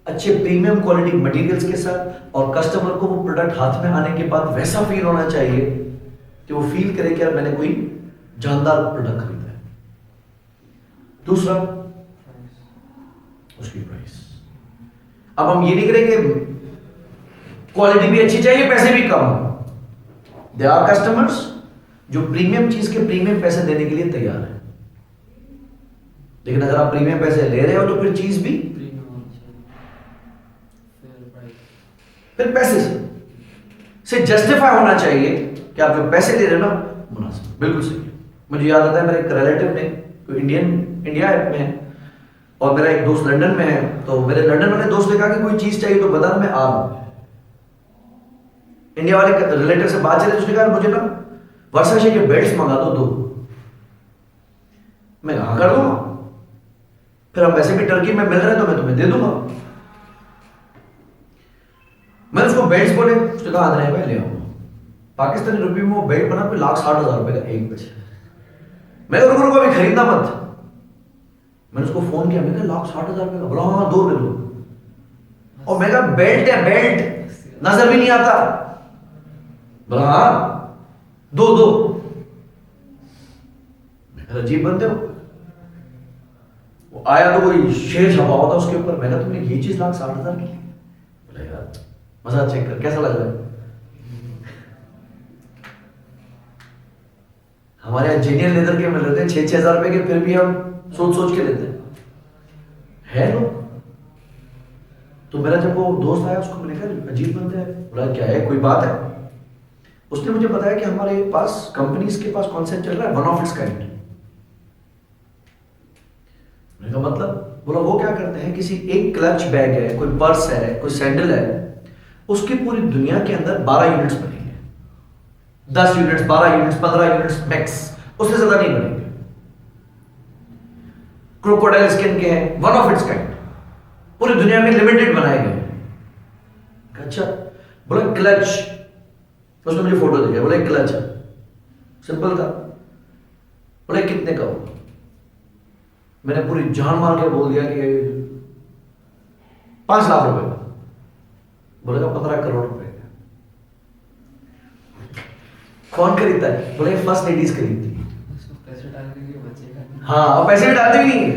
अच्छे प्रीमियम क्वालिटी मटेरियल्स के साथ, और कस्टमर को वो प्रोडक्ट हाथ में आने के बाद वैसा फील होना चाहिए कि वो फील करे कि यार मैंने कोई जानदार प्रोडक्ट खरीदा है। दूसरा, उसकी प्राइस। अब हम ये नहीं करेंगे क्वालिटी भी अच्छी चाहिए, पैसे भी कम। देयर आर कस्टमर्स जो प्रीमियम चीज के प्रीमियम पैसे देने के लिए तैयार है, लेकिन अगर आप प्रीमियम पैसे ले रहे हो तो फिर चीज भी प्रीमियम होनी चाहिए, फेयर प्राइस। फिर पैसे से जस्टिफाई होना चाहिए कि आप जो पैसे दे रहे हो ना मुनासिब, बिल्कुल सही है। मुझे याद आता है मेरे एक रिलेटिव ने, कोई इंडिया में है और मेरा एक दोस्त लंदन में है, तो मेरे लंदन वाले दोस्त ने कहा कि कोई चीज चाहिए तो बता, मैं आ रहा हूं। इंडिया वाले रिलेटिव से बात चली, उसने कहा मुझे ना वर्षाशे के बेल्ट्स मंगा दो 2। मैं कहा कर दूंगा, फिर हम वैसे भी टर्की में मिल रहे हैं तो मैं तुम्हें दे दूंगा। मैंने उसको बेल्ट्स बोले, उसने कहा आधा भाई ले आऊंगा। पाकिस्तानी रुपये में वो बेल्ट बना कोई 1,60,000 रुपए का एक बचे। मैं रुको अभी खरीदना मत। मैंने उसको फोन किया, मैंने कहा 1,60,000 रुपए का, बोला हाँ 2 दे दो। और मैं कहा बेल्ट है, बेल्ट नजर भी नहीं आता, बोला हाँ 2 दो। अजीब बनते हो। वो आया तो कोई शेर छपा हुआ था उसके ऊपर। मैंने तुमने ये चीज 1,60,000 की? बोला यार मजा चेक कर, कैसा लग रहा है? हमारे यहाँ जेन्युइन लेदर के मिल रहे थे 6,000 रुपए के, फिर भी हम सोच सोच के लेते हैं लोग। तो मेरा जब वो दोस्त आया उसको मैंने कहा अजीब बनते हैं, बोला क्या है कोई बात है? उसने मुझे बताया कि हमारे पास कंपनीज के पास कॉन्सेप्ट चल रहा है वन ऑफ इट्स काइंड। मैंने कहा मतलब? बोला वो क्या करते हैं, किसी एक क्लच बैग है, कोई पर्स है, कोई सैंडल है, उसकी पूरी दुनिया के अंदर 12 यूनिट्स बनेंगे, 10 यूनिट्स, 12 यूनिट्स, 15 यूनिट्स मैक्स, उससे ज्यादा नहीं बनेंगे। क्रोकोडाइल स्किन के हैं, वन ऑफ इट्स काइंड, पूरी दुनिया में लिमिटेड बनाए गए। अच्छा, बोला क्लच, उसने मुझे फोटो दिया, बोला क्लच है, सिंपल था। बोला कितने का हो? मैंने पूरी जान मार के बोल दिया कि 5 लाख रुपए का। बोलेगा 15 करोड़ रुपए का। कौन खरीदता है? बोले फर्स्ट लेडीज खरीदती है। पैसे डालने के लिए बचेगा। हाँ, और पैसे भी डालते भी नहीं है।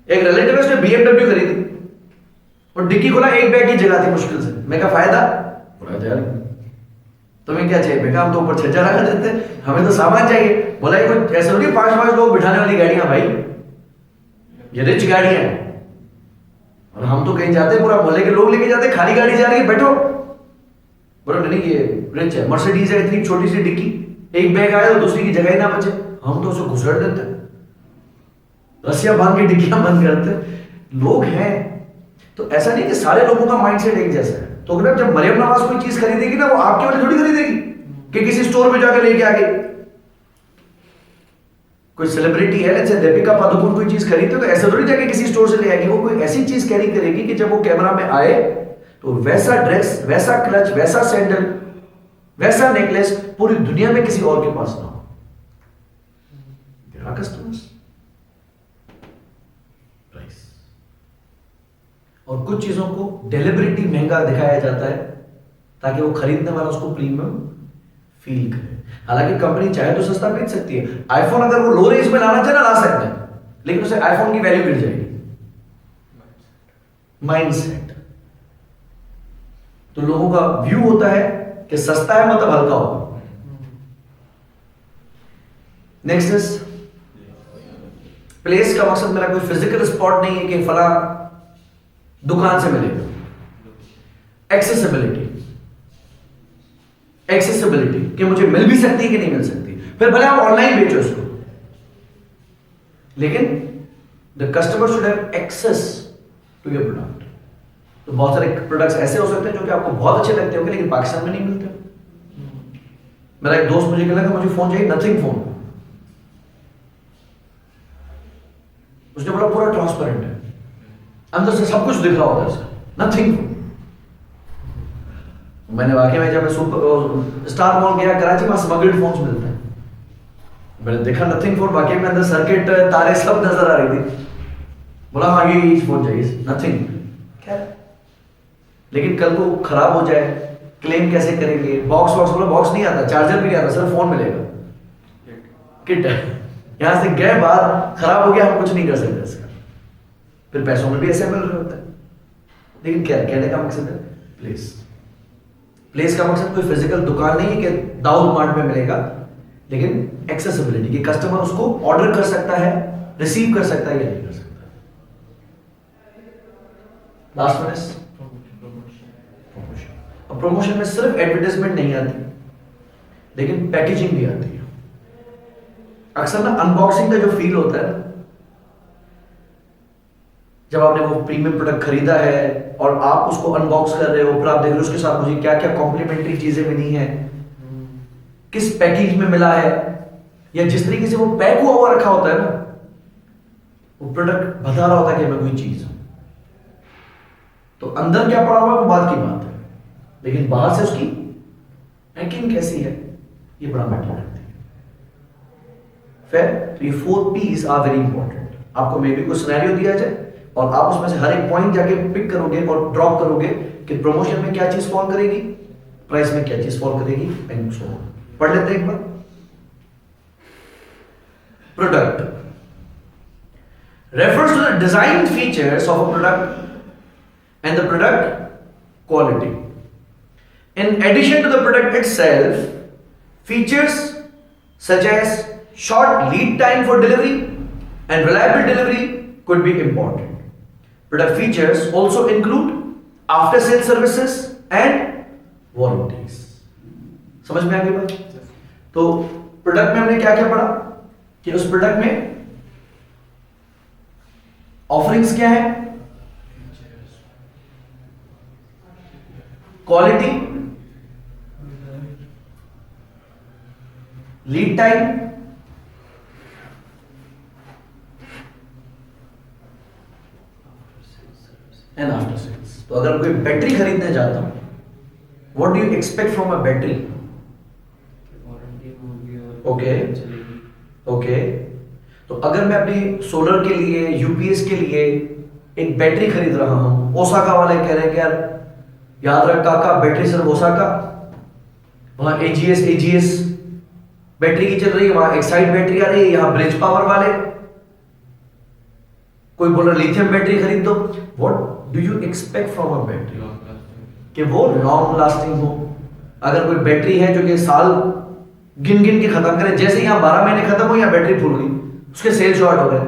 एक रिलेटिव है, उसने BMW खरीदी और डिक्की खोला, एक बैग की जगह थी मुश्किल से। मैं क्या फायदा? बोला यार तुम्हें क्या चाहिए? मैं कहा हम तो ऊपर 6 रखा देते हैं, हमें तो सामान चाहिए। बोला ये कोई ऐसे नहीं 5-5 लोग बिठाने वाली गाड़ियां भाई, ये रिच गाड़ियां हैं, और हम तो कहीं जाते पूरा मोहल्ले के लोग लेके जाते, खाली गाड़ी जा रही है बैठो। बोला नहीं ये रिच है, मर्सिडीज है, इतनी छोटी सी डिक्की, एक बैग आया तो दूसरी की जगह ही ना बचे, हम तो उसे घुसड़ देते, रस्सियां बांध के डिक्कियां बंद करते। लोग हैं तो ऐसा नहीं कि सारे लोगों का माइंडसेट एक जैसा है। तो अगर जब मरियम नवाज कोई चीज खरीदेगी ना, वो आपके वाले थोड़ी खरीदेगी कि किसी स्टोर में जाकर लेके आ गई। कोई सेलिब्रिटी है, जैसे दीपिका पादुकोण कोई चीज खरीदते तो ऐसा थोड़ी जाके किसी स्टोर से ले आएगी। वो कोई ऐसी चीज कैरी करेगी कि जब वो कैमरा में आए तो वैसा ड्रेस, वैसा क्लच, वैसा सैंडल वैसा नेकलेस पूरी दुनिया में किसी और के पास ना हो। There are customers. Price. और कुछ चीजों को डेलिबरेटली महंगा दिखाया जाता है ताकि वो खरीदने वाला उसको प्रीमियम फील करे। हालांकि कंपनी चाहे तो सस्ता बेच सकती है। आईफोन अगर वो लो रेंज में लाना चाहे ना ला सकते हैं, लेकिन उसे आईफोन की वैल्यू गिर जाएगी। माइंडसेट। तो लोगों का व्यू होता है कि सस्ता है मतलब हल्का होगा। नेक्स्ट इज प्लेस का मकसद मेरा कोई फिजिकल स्पॉट नहीं है कि फला दुकान से मिलेगा। एक्सेसिबिलिटी कि मुझे मिल भी सकती है कि नहीं मिल सकती, फिर भले आप ऑनलाइन बेचो उसको, लेकिन the customer should have access to your product. तो बहुत सारे प्रोडक्ट्स ऐसे हो सकते हैं जो कि आपको बहुत अच्छे लगते होंगे लेकिन पाकिस्तान में नहीं मिलते। मेरा एक दोस्त मुझे कहला मुझे फोन चाहिए, नथिंग फोन। उसने बोला पूरा ट्रांसपेरेंट है, अंदर से सब कुछ दिख रहा होता है उसका, नथिंग। मैंने वाकई में जब मैं सुपर स्टार मॉल गया कराची, वहां स्मगल्ड फोन्स मिलते हैं, मैंने देखा नथिंग फोन, वाकई में अंदर सर्किट तारे सब नजर आ रही थी। बोला हाँ ये फोन चाहिए, नथिंग। क्या लेकिन कल को खराब हो जाए, क्लेम कैसे करेंगे? बॉक्स बोला बॉक्स नहीं आता, चार्जर भी नहीं आता, सिर्फ फोन मिलेगा, किट है। यहां से गए बाहर, खराब हो गया, हम कुछ नहीं कर सकते इसका। फिर पैसों में भी ऐसे मिल रहे होते हैं। लेकिन क्या कहने का मकसद है, प्लेस का मकसद कोई फिजिकल दुकान नहीं है कि दाऊद मार्ट में मिलेगा, लेकिन एक्सेसिबिलिटी कि कस्टमर उसको ऑर्डर कर सकता है, रिसीव कर सकता है या नहीं कर सकता। Last one is promotion. Promotion में सिर्फ एडवर्टाइजमेंट नहीं आती, लेकिन पैकेजिंग भी आती है। अक्सर ना अनबॉक्सिंग का जो फील होता है, जब आपने वो प्रीमियम प्रोडक्ट खरीदा है और आप उसको अनबॉक्स कर रहे हो, फिर आप देख रहे हो उसके साथ मुझे क्या क्या कॉम्प्लीमेंट्री चीजें मिली हैं, किस पैकेज में मिला है, या जिस तरीके से वो पैक हुआ रखा होता है ना, वो प्रोडक्ट बता रहा होता है कि मैं कोई चीज हूं। तो अंदर क्या पड़ा हुआ है वो बात की बात है, लेकिन बाहर से उसकी पैकिंग कैसी है ये बड़ा मैटर करती है। फिर ये 4 P's आर वेरी इंपॉर्टेंट। आपको मे भी कोई सिनेरियो दिया जाए और आप उसमें से हर एक पॉइंट जाके पिक करोगे और ड्रॉप करोगे कि प्रमोशन में क्या चीज फॉल करेगी, प्राइस में क्या चीज फॉल करेगी, एंड सो ऑन। पढ़ लेते हैं एक बार। Product refers to the design features of a product and the product quality. In addition to the product itself, features such as short lead time for delivery and reliable delivery could be important. Product features also include after sale services and warranties. समझ में आ गई बात? तो product में हमने क्या क्या पढ़ा कि उस प्रोडक्ट में ऑफरिंग्स क्या है, quality, lead time, and after sales. तो अगर कोई बैटरी खरीदने जाता हूं, what do you expect from a battery? Warranty होगी और ओके चलेगी। ओके, तो अगर मैं अपनी सोलर के लिए, यूपीएस के लिए एक बैटरी खरीद रहा हूं, ओसाका वाले कह रहे हैं कि यार याद रख काका, बैटरी सिर्फ ओसाका, वहां एजीएस बैटरी की चल रही है, वहां एक्साइड बैटरी आ रही है, यहां ब्रिज पावर वाले, कोई बोल रहा लिथियम बैटरी खरीद दो। What do you expect from a battery? कि वो लॉन्ग लास्टिंग हो। अगर कोई बैटरी है जो कि साल गिन गिन के खत्म करे, जैसे यहां 12 महीने खत्म हो, या बैटरी फूल गई, उसके सेल शॉर्ट हो गए,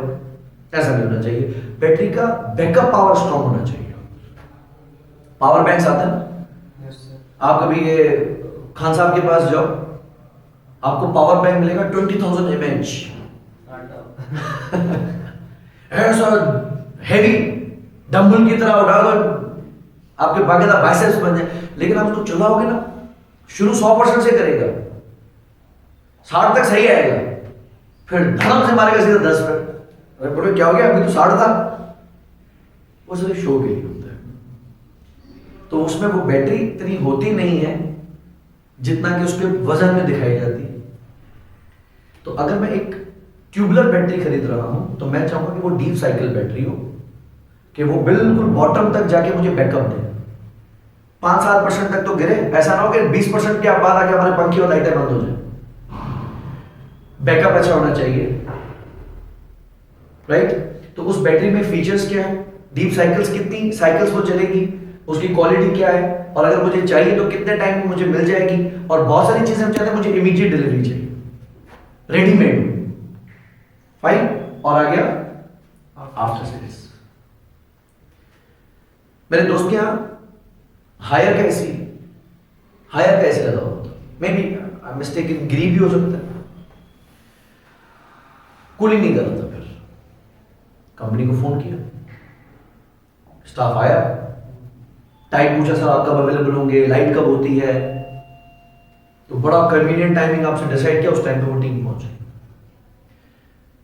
ऐसा नहीं होना चाहिए। बैटरी का बैकअप पावर स्ट्रॉन्ग होना चाहिए। पावर बैंक्स आते हैं, Yes, sir. आप कभी ये खान साहब के पास जाओ, आपको पावर बैंक मिलेगा 20,000 mAh, ऐसा हैवी डंबल की तरह उठा दो, आपके बाकायदा बाइसेप्स बन जाए। लेकिन आप उसको चलाओगे ना, शुरू 100% से करेगा, 60 तक सही आएगा, फिर धड़म से मारेगा सीधा 10 पर। अरे बोले क्या हो गया, अभी तो 60 था। वो सिर्फ शो के लिए होता है। तो उसमें वो बैटरी इतनी होती नहीं है जितना कि उसके वजन में दिखाई जाती है। तो अगर मैं एक ट्यूबुलर बैटरी खरीद रहा हूं तो मैं चाहूंगा कि वो डीप साइकिल बैटरी हो, कि वो बिल्कुल बॉटम तक जाके मुझे बैकअप दे। 5-7% तक तो गिरे, ऐसा ना हो कि 20% के बाद आके हमारे पंखे और लाइटें बंद हो जाए। बैकअप अच्छा होना चाहिए, राइट। तो उस बैटरी में फीचर्स क्या है, डीप साइकिल्स कितनी साइकिल्स वो चलेगी, उसकी क्वालिटी क्या है, और अगर मुझे चाहिए तो कितने टाइम में मुझे मिल जाएगी। और बहुत सारी चीजें हम चाहते हैं, मुझे इमीडिएट डिलीवरी चाहिए, रेडीमेड। फाइन। और आ गया आफ्टर सेल्स। मेरे दोस्त के यहां हायर का एसी लगा हुआ था, मे बी मिस्टेक ग्रीन भी हो सकता है, कूलिंग नहीं कर रहा था। फिर कंपनी को फोन किया, स्टाफ आया, टाइम पूछा सर आप कब अवेलेबल होंगे, लाइट कब होती है। तो बड़ा कन्वीनियंट टाइमिंग आपसे डिसाइड किया, उस टाइम पे वो टीम पहुंची,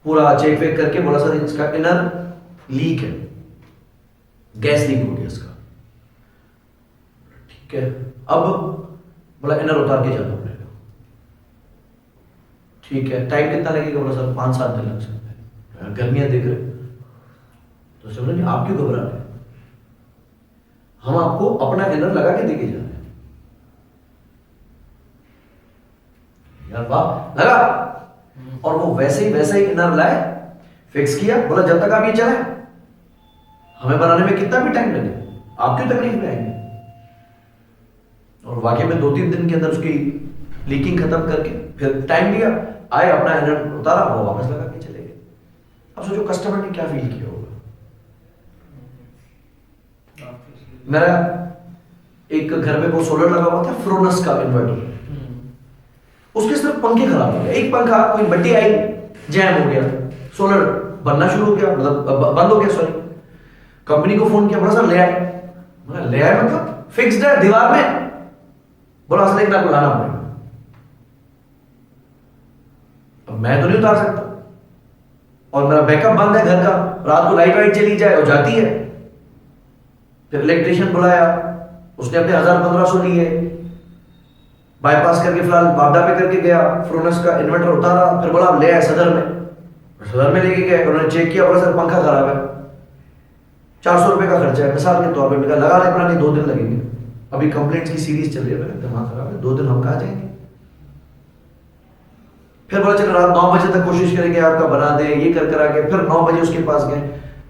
पूरा चेक वेक करके बोला सर इसका इनर लीक है, गैस लीक हो गया इसका। ठीक है, अब बोला इनर उतार के जाना पड़ेगा। ठीक है, टाइम कितना लगेगा, बोला सर 5-7 दिन लग सकते हैं, गर्मियां देख रहे। तो समझ नहीं, आप क्यों घबरा रहे हैं, हम आपको अपना इनर लगा के देके जा रहे हैं। यार वाह, लगा। और वो वैसे ही इनर लाए, फिक्स किया, बोला जब तक आप ये चलाए, हमें बनाने में कितना भी टाइम लगे, आप क्यों तकलीफ में आएंगे। और वाकई में 2-3 दिन के अंदर उसकी लीकिंग खत्म करके फिर टाइम लिया, आए, अपना इनर उतारा, वो वापस लगा के चले गए। अब सोचो कस्टमर ने क्या फील किया होगा। मेरा एक घर में वो सोलर लगा हुआ था, फ्रोनस का इन्वर्टर, उसके सिर्फ पंखे खराब हो गए। एक पंखा, कोई बत्ती आई, जैम हो गया, सोलर बनना शुरू हो गया, मतलब बंद हो गया, सॉरी। कंपनी को फोन किया, बोला सर ले आए। बोला ले आए मतलब फिक्स्ड है दीवार में, बोला सर एक बार बुलाना पड़ेगा। अब मैं तो नहीं उतार सकता, और मेरा बैकअप बंद है घर का, रात को लाइट वाइट चली जाए और जाती है। फिर इलेक्ट्रिशियन बुलाया, उसने अपने 1000-1500 लिए, बाईपास करके फिलहाल बाबडा पे करके गया, फ्रोनस का इन्वर्टर उतारा, फिर बोला ले आए सदर में लेके गए, उन्होंने चेक किया, बोला सर पंखा खराब है, 400 रुपए का खर्चा है मिसाल के तौर पे। मैंने कहा लगा ले, अपना नहीं 2 दिन लगेंगे, अभी कंप्लेंट्स की सीरीज चल रही है, मेरा दिमाग खराब है, 2 दिन हम कहाँ जाएंगे। फिर बोला चलो रात 9 बजे तक कोशिश करेंगे आपका बना दे, ये कर करा के फिर 9 बजे उसके पास गए।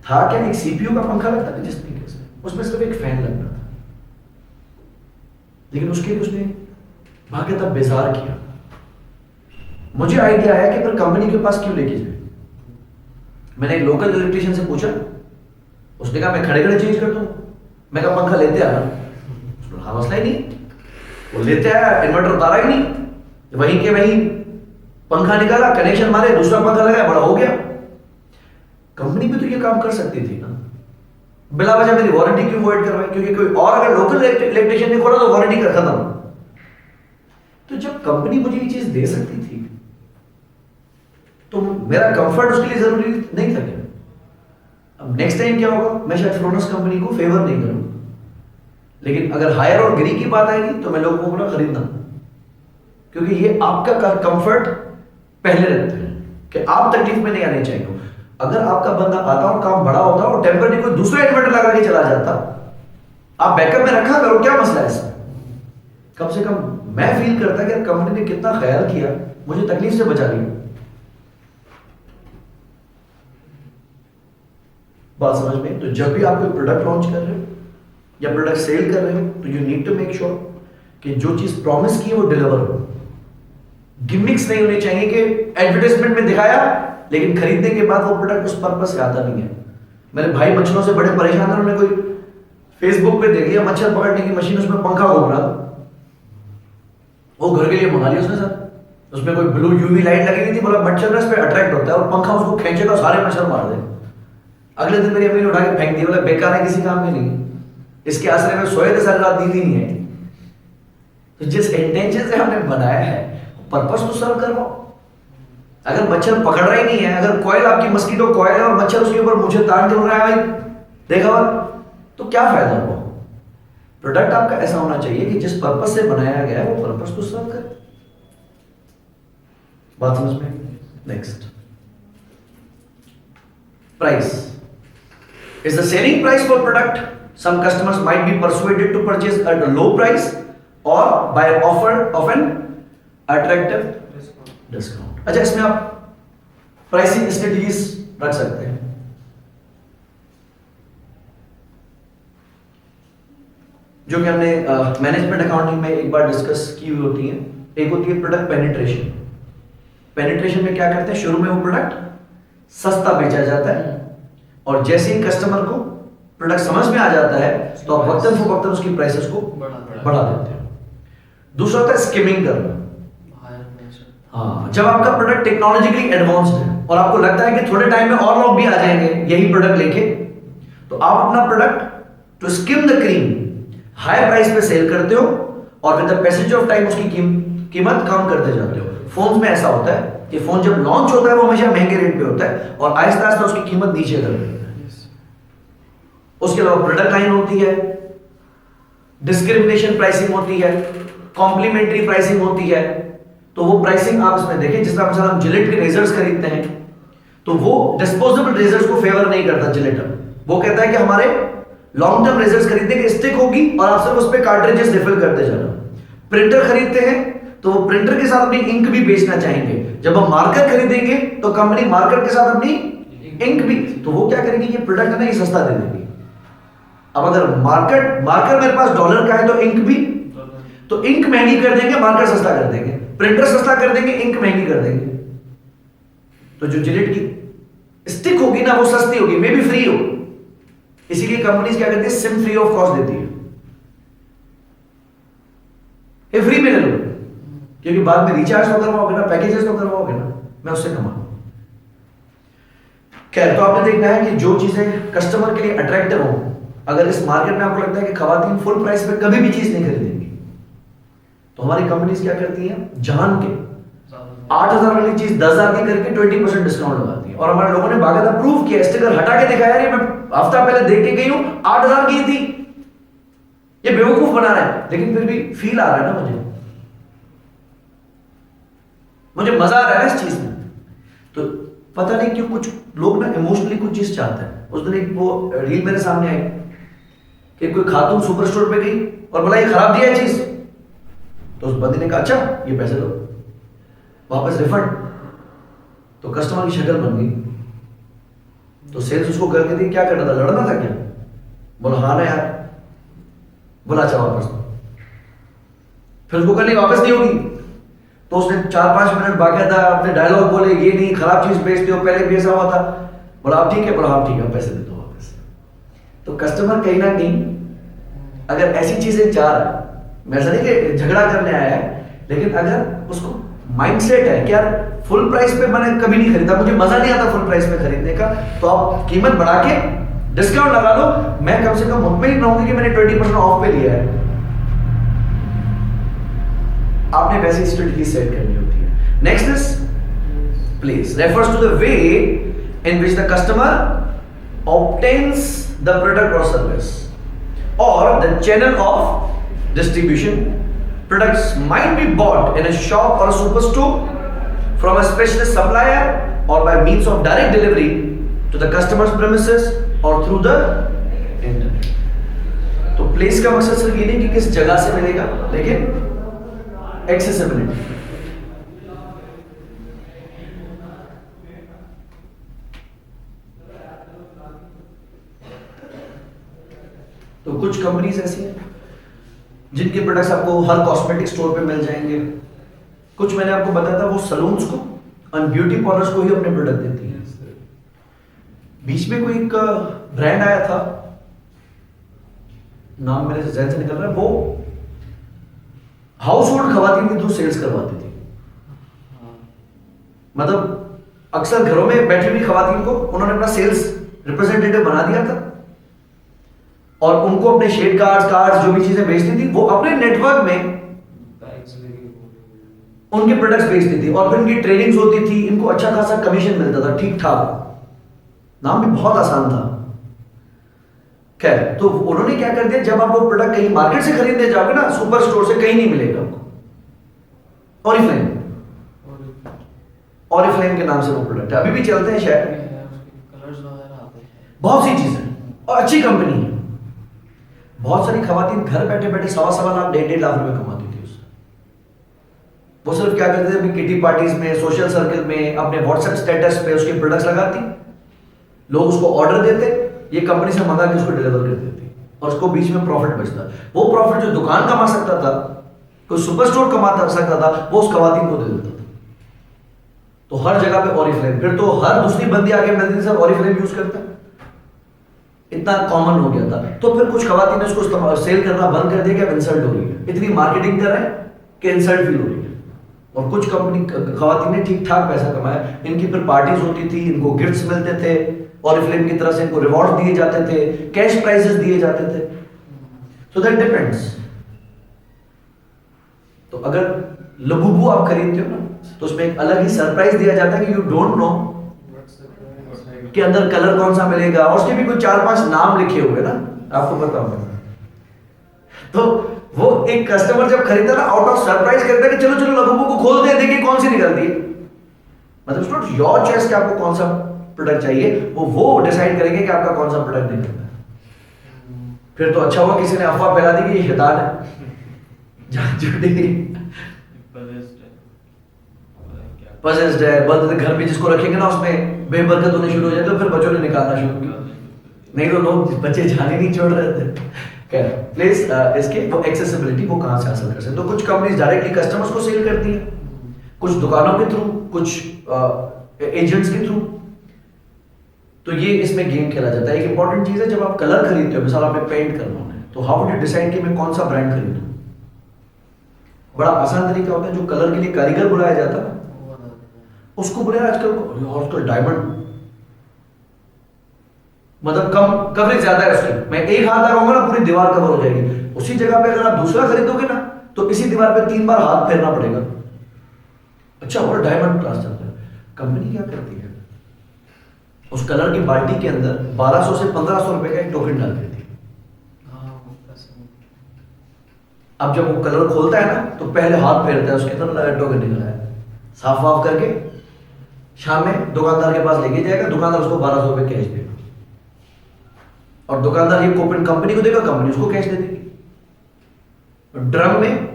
था क्या, एक सीपीयू का पंखा लगता था जिस तरीके से, उसमें सिर्फ एक फैन लगना था, लेकिन उसके उसने भाग्य तब बेजार किया। मुझे आइडिया आया कि फिर कंपनी के पास क्यों लेके जाए। मैंने एक लोकल इलेक्ट्रिशियन से पूछा, उसने कहा मैं खड़े खड़े चेंज कर दूंगा। मैं कहा पंखा लेते आना। हाँ मसला ही नहीं, वो लेते आया, इन्वर्टर उतारा ही नहीं, वहीं के वहीं पंखा निकाला, कनेक्शन मारे, दूसरा पंखा लगाया, बड़ा हो गया। कंपनी भी तो ये काम कर सकती थी ना, बिला वजह मेरी वारंटी क्यों वॉइड करवाई, क्योंकि कोई और अगर लोकल इलेक्ट्रिशियन ने खोला तो वारंटी का खत्म। तो जब कंपनी मुझे ये चीज दे सकती थी तो मेरा कंफर्ट उसके लिए जरूरी नहीं था क्या। अब नेक्स्ट टाइम क्या होगा, मैं शायद फ्रोनस कंपनी को फेवर नहीं करूंगा, लेकिन अगर हायर और ग्री की बात आएगी तो मैं लोगों को बोला खरीदना, क्योंकि ये आपका कंफर्ट पहले रखते हैं कि आप तकलीफ में नहीं आने चाहिए। अगर आपका बंदा आता और काम बड़ा होता और टेम्पररी कोई दूसरा इन्वर्टर लगा के चला जाता, आप बैकअप में रखा करो, क्या मसला है इसमें। कम से कम मैं फील करता कि कंपनी ने कितना ख्याल किया, मुझे तकलीफ से बचा लिया। बात समझ में। तो जब भी आप कोई प्रोडक्ट लॉन्च कर रहे हो या प्रोडक्ट सेल कर रहे हो तो you need to make sure कि जो चीज प्रॉमिस की है वो डिलीवर हो। गिमिक्स नहीं होनी चाहिए कि एडवर्टाइजमेंट में दिखाया लेकिन खरीदने के बाद वो प्रोडक्ट उस पर्पस से आता नहीं है। मेरे भाई मच्छरों से बड़े परेशान है, उन्होंने कोई फेसबुक पे देख लिया मच्छर पकड़ने की मशीन, उसमें पंखा घूम रहा, वो घर के लिए मंगा लिया उसने सर। उसमें कोई ब्लू यूवी लाइट लगी हुई थी, बोला मच्छर इस पे अट्रैक्ट होता है और पंखा उसको खींचेगा, सारे मच्छर मार दे। अगले दिन मेरी अम्मी ने उठा के फेंक दिया, बोला बेकार है, किसी काम में नहीं, इसके आसरे में सोए थे सारी रात, नींद ही नहीं है। तो जिस इंटेंशन से हमने बनाया है पर्पस तो सर्व करो। अगर मच्छर पकड़ रहा ही नहीं है, अगर कॉइल आपकी मस्कीटो कॉइल है और मच्छर उसके ऊपर मुझे तान के उड़ रहा है भाई देखा, तो क्या फायदा हुआ। प्रोडक्ट आपका ऐसा होना चाहिए कि जिस पर्पस से बनाया गया है वो पर्पस को सर्व करे। बात समझ में? Next, price is the selling price for product. Some customers might be persuaded to purchase at a low price or by an offer of an attractive discount. अच्छा, इसमें आप प्राइसिंग स्ट्रेटजीज रख सकते हैं। जो कि हमने मैनेजमेंट अकाउंटिंग में एक बार डिस्कस की हुई होती है। एक होती है प्रोडक्ट पेनिट्रेशन। पेनिट्रेशन में क्या करते हैं, शुरू में वो प्रोडक्ट सस्ता बेचा जाता है और जैसे ही कस्टमर को प्रोडक्ट समझ में आ जाता है तो आप वक्तन फवक्तन उसकी प्राइसेस को बढ़ा देते हो। दूसरा होता है स्किमिंग करना। हाँ, जब आपका प्रोडक्ट टेक्नोलॉजिकली एडवांस्ड है और आपको लगता है कि थोड़े टाइम में और लोग भी आ जाएंगे यही प्रोडक्ट लेके, तो आप अपना product to skim the cream high price पे सेल करते हो और with the passage of time उसकी कीमत कम करते जाते हो। फोन में ऐसा होता है कि फोन जब लॉन्च होता है वो हमेशा महंगे रेट पे होता है और आहिस्ता आहिस्ता उसकी कीमत नीचे कर देते हैं। उसके अलावा प्रोडक्ट लाइन होती है, डिस्क्रिमिनेशन प्राइसिंग होती है, कॉम्प्लीमेंट्री प्राइसिंग होती है। तो वो प्राइसिंग आप इसमें देखें, जिस तरह हम जिलेट के रेजर्स खरीदते हैं तो वो डिस्पोजेबल रेजर्स को फेवर नहीं करता जिलेट। वो कहता है कि हमारे लॉन्ग टर्म रेजर्स खरीदने की स्टिक होगी और आप सिर्फ उस पर कार्ट्रिजेस रिफिल करते जाना। प्रिंटर खरीदते हैं तो वो प्रिंटर के साथ अपनी इंक भी बेचना चाहेंगे। जब हम मार्कर खरीदेंगे तो कंपनी मार्कर के साथ अपनी इंक भी, तो वो क्या करेगी, ये प्रोडक्ट है ना, ये सस्ता दे देगी। अब अगर मार्कर मेरे पास डॉलर का है तो इंक भी, तो इंक महंगी कर देंगे, मार्कर सस्ता कर देंगे, प्रिंटर सस्ता कर देंगे, इंक महंगी कर देंगे। तो जो जिलेट की स्टिक होगी ना वो सस्ती होगी, मे बी फ्री हो। इसीलिए कंपनीज क्या करती है, सिम फ्री ऑफ कॉस्ट देती है, ये फ्री में ले लो, क्योंकि बाद में रिचार्ज तो करवाओगे ना, पैकेजेस तो करवाओगे ना, मैं उससे कमाऊंगा। खैर, तो आपने देखना है कि जो चीजें कस्टमर के लिए अट्रैक्टिव हो। अगर इस मार्केट में आपको लगता है कि खवातीन फुल प्राइस पे कभी भी चीज नहीं खरीदेंगी, तो हमारी कंपनीज क्या करती हैं, जान के 8,000 वाली चीज 10,000 की करके 20% डिस्काउंट लगाती है। और हमारे लोगों ने बाकायदा प्रूव किया, स्टिकर हटा के दिखाया, ये मैं हफ्ता पहले देख के गई हूं, 8,000 की थी। ये बेवकूफ बना रहा है, लेकिन फिर भी फील आ रहा है ना, मुझे मजा आ रहा है इस चीज में। तो पता नहीं क्यों कुछ लोग ना इमोशनली कुछ चीज चाहते हैं। उस दिन एक वो रील मेरे सामने आई कि कोई खातून सुपर स्टोर पे गई और बोला ये खराब दिया है चीज, तो उस बंदे ने कहा अच्छा ये पैसे दो, वापस रिफंड। तो कस्टमर की शक्ल बन गई। तो सेल्स उसको करके दी, क्या करना था, लड़ना था क्या? बोला हाँ ना यार। बोला अच्छा वापस दो। फिर उसको कल वापस नहीं होगी, तो उसने 4-5 मिनट बाकायदा अपने डायलॉग बोले, ये नहीं खराब चीज बेचते हो, पहले भी ऐसा हुआ था। बोला आप ठीक है, बोला हाँ ठीक है, पैसे दे दो वापस। तो कस्टमर कहीं ना कहीं अगर ऐसी चीजें चाह रहा है, मैं ऐसा नहीं कि झगड़ा करने आया है, लेकिन अगर उसको माइंडसेट है कि यार फुल प्राइस पे मैंने कभी नहीं खरीदा, मुझे मजा नहीं आता फुल प्राइस पे खरीदने का, तो आप कीमत बढ़ा के डिस्काउंट लगा लो, मैं कम से कम मुतमईन रहूंगी कि मैंने 20% ऑफ पे लिया है। आपने वैसी स्ट्रेटजी सेट करनी होती है। Next is place, refers to the way in which the customer obtains the product or service or the channel of distribution. Products might be bought in a shop or a superstore from a specialist supplier or by means of direct delivery to the customer's premises or through the internet. तो place का मकसद सिर्फ ये नहीं कि किस जगह से मिलेगा, लेकिन एक्सेसिबिलिटी। तो कुछ कंपनीज ऐसी हैं जिनके प्रोडक्ट्स आपको हर कॉस्मेटिक स्टोर पे मिल जाएंगे। कुछ मैंने आपको बताया था वो सलून्स को और ब्यूटी पार्लर्स को ही अपने प्रोडक्ट देती हैं। बीच में कोई एक ब्रांड आया था, नाम मेरे जहन से निकल रहा है, वो हाउस होल्ड खवातीन के थ्रू सेल्स करवाती थी। मतलब अक्सर घरों में बैठी हुई खवातीन को उन्होंने अपना सेल्स रिप्रेजेंटेटिव बना दिया था और उनको अपने शेड कार्ड्स जो भी चीजें बेचती थी वो अपने नेटवर्क में उनके प्रोडक्ट्स बेचती थी और फिर इनकी ट्रेनिंग्स होती थी, इनको अच्छा खासा कमीशन मिलता था, ठीक ठाक। नाम भी बहुत आसान था। खैर, तो उन्होंने क्या कर दिया, जब आप वो प्रोडक्ट कहीं मार्केट से खरीदने जाओगे ना, सुपर स्टोर से कहीं नहीं मिलेगा आपको। ऑरिफ्लेम, और ऑरिफ्लेम के नाम से वो प्रोडक्ट है, अभी भी चलते हैं शायद। कलर्स वगैरह आते हैं, बहुत सी चीजें, और अच्छी कंपनी है। बहुत सारी खवातीन घर बैठे बैठे 1.25 लाख 1.5 लाख रुपए कमाती थी उससे। वो सिर्फ क्या करते थे, अपनी किटी पार्टीज में, सोशल सर्कल में, अपने व्हाट्सएप स्टेटस पे उसके प्रोडक्ट्स लगाती, लोग उसको ऑर्डर देते, ये कंपनी से मंगा के उसको डिलीवर कर देती, और उसको बीच में प्रॉफिट बचता। वो प्रॉफिट जो दुकान कमा सकता था, कोई सुपर स्टोर कमा सकता था, वो उस खवातीन को दे देता था। तो हर जगह पे ऑरिफ्लेम, फिर तो हर दूसरी बंदी आगे मिलती थी, सब ऑरिफ्लेम यूज करता है, इतना कॉमन हो गया था। तो फिर कुछ खवातीन ने उसको सेल करना बंद कर दिया कि अब इंसल्ट हो रही है, इतनी मार्केटिंग कर रहे हैं कि इंसल्ट फील हो रही है। और कुछ कंपनी खवातीन ने ठीक ठाक पैसा कमाया, इनकी फिर पार्टीज होती थी, इनको गिफ्ट्स मिलते थे, ऑरिफ्लेम की तरफ से इनको रिवॉर्ड दिए जाते थे, कैश प्राइजेस दिए जाते थे। So that depends. तो अगर लबूबू आप खरीदते हो ना, तो उसमें एक अलग ही सरप्राइज दिया जाता है कि यू डोंट नो कि अंदर कलर कौन सा मिलेगा, और उसके भी कुछ 4-5 नाम लिखे हुए ना, आपको पता होगा। तो वो एक कस्टमर जब खरीदता ना, आउट ऑफ सरप्राइज खरीदता कि चलो चलो लबूबू को खोलते हैं, देखिए कौन सी निकलती है। मतलब इट्स नॉट योर चॉइस कि आपको कौन सा प्रोडक्ट चाहिए, वो डिसाइड करेंगे कि आपका कौन सा प्रोडक्ट निकलता है। फिर तो अच्छा हुआ किसी ने अफवाह फैला दी कि ये हिदायत है, झूठी पजेस्ड है, बंद घर में जिसको रखेंगे ना उसमें बेबरकत होने शुरू हो जाए, तो फिर बच्चों ने निकालना शुरू किया, नहीं तो लोग बच्चे जाने नहीं छोड़ रहे थे। खैर, प्लीज इसके वो एक्सेसिबिलिटी वो कहाँ से हासिल कर सकते। तो कुछ कंपनीज डायरेक्टली कस्टमर्स को सेल करती है, कुछ दुकानों के थ्रू, कुछ एजेंट्स के थ्रू। तो ये इसमें गेम खेला जाता है। एक इंपॉर्टेंट चीज है, जब आप कलर खरीदते हो, मिसाल आपने पेंट करना है, तो हाउ वुड यू डिसाइड कि मैं कौन सा ब्रांड खरीदूं? बड़ा आसान तरीका होता है, जो कलर के लिए कारीगर बुलाया जाता है उसको बुलाया। आजकल डायमंड मतलब कम कवरेज ज्यादा है उसकी, मैं एक हाथ लगाऊंगा ना पूरी दीवार कवर हो जाएगी। उसी जगह पे अगर आप दूसरा खरीदोगे ना, तो इसी दीवार पे 3 बार हाथ फेरना पड़ेगा। अच्छा, और डायमंड क्लास चलता है। कंपनी क्या करती है, उस कलर की बाल्टी के अंदर 1200 से 1500 रुपए का एक टोकन डाल देती है। अब जब वो कलर खोलता है ना, तो पहले हाथ फेरता है, उसके अंदर टोकन निकला है, साफ वाफ करके शाम में दुकानदार के पास लेके जाएगा, दुकानदार उसको 1200 रुपए कैश देगा, और दुकानदार ये कूपन कंपनी को देगा, कंपनी उसको कैश दे देगी। ड्रम में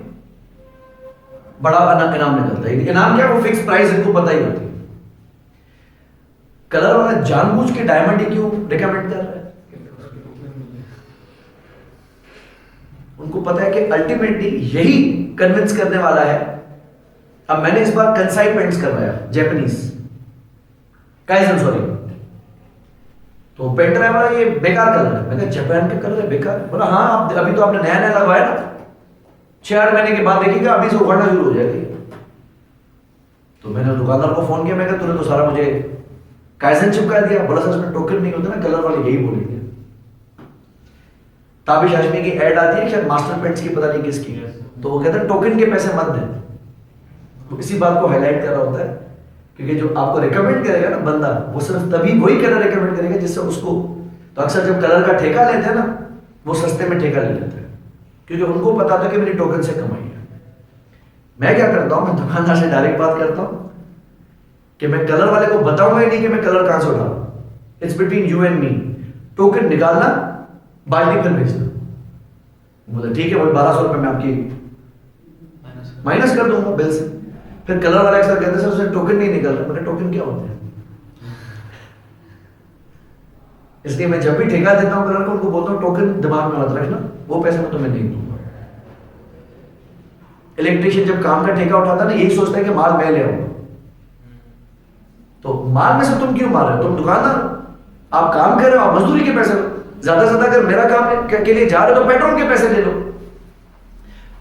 बड़ा इनाम निकलता है। इनाम क्या, वो फिक्स प्राइस इनको पता ही होती है। कलर वाला जानबूझ के डायमंड ही क्यों रिकमेंड कर रहा है? उनको पता है कि अल्टीमेटली यही कन्विंस करने वाला है। अब मैंने इस बार कंसाई पेंट्स करवाया, जापानीज काइजन, सॉरी, तो पेंटर है बोला ये बेकार कलर है। मैंने जापान के कलर है बेकार? बोला हाँ, आप अभी तो आपने नया नया लगवाया ना, 6-8 महीने के बाद देखिएगा अभी से उखड़ना शुरू हो जाएगी। तो मैंने दुकानदार को फोन किया, मैं कहा तूने तो सारा मुझे काइजन चिपका दिया। बोला सर इसमें टोकन नहीं होता ना, कलर वाले यही बोलेंगे। ताबिश हाशमी की ऐड आती है शायद मास्टर पेंट्स की, पता नहीं किसकी, तो वो कहते हैं टोकन के पैसे मत दें। तो इसी बात को हाईलाइट कर रहा होता है, क्योंकि जो आपको रिकमेंड करेगा ना बंदा, वो सिर्फ तभी वही कलर रिकमेंड करेगा जिससे उसको, तो अक्सर जब कलर का ठेका लेते हैं ना, वो सस्ते में ठेका ले लेते हैं, क्योंकि उनको पता था कि मेरी टोकन से कमाई है। मैं क्या करता हूं, मैं दुकानदार से डायरेक्ट बात करता हूं कि मैं कलर वाले को बताऊंगा ही नहीं कि मैं कलर कहां से उठाऊं। It's between you and me. Token निकालना, बाल्टी फिर भेजना। बोले ठीक है, वही 1200 रुपए में आपकी माइनस कर दूंगा बिल से। फिर कलर वाला अक्सर कहते सर उससे टोकन नहीं निकल रहा। मैंने टोकन क्या होते हैं? इसलिए मैं जब भी ठेका देता हूं कलर को, उनको बोलता हूं टोकन दिमाग में मत रखना, वो पैसे मैं तुम्हें नहीं दूंगा। इलेक्ट्रिशियन जब काम का ठेका उठाता है ना, यही सोचता है कि माल मैं ले आऊंगा। तो माल में से तुम क्यों मार रहे हो? तुम दुकानदार, आप काम कर रहे हो, आप मजदूरी के पैसे लो। ज्यादा से ज्यादा अगर मेरा काम के लिए जा रहे हो तो पेट्रोल के पैसे ले लो,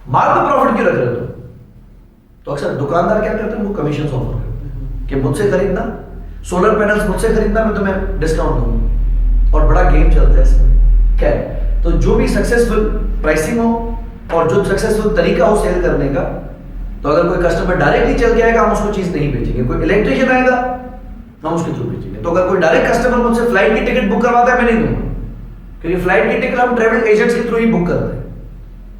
माल पे प्रॉफिट क्यों रख रहे हो? तो अक्सर दुकानदार क्या करते हैं, वो कमीशन ऑफर करते हैं कि मुझसे खरीदना, सोलर पैनल्स मुझसे खरीदना, मैं तुम्हें डिस्काउंट दूंगा, और बड़ा गेम चलता है इसमें। क्या है, तो जो भी सक्सेसफुल प्राइसिंग हो और जो सक्सेसफुल तरीका हो सेल करने का, तो अगर कोई कस्टमर डायरेक्टली चल के आएगा, हम उसको चीज नहीं बेचेंगे। कोई इलेक्ट्रिशियन आएगा, हम उसके थ्रू बेचेंगे। तो अगर कोई डायरेक्ट कस्टमर मुझसे फ्लाइट की टिकट बुक करवाता है, मैं नहीं दूंगा। क्योंकि फ्लाइट की टिकट हम ट्रैवल एजेंट्स के थ्रू ही बुक करते हैं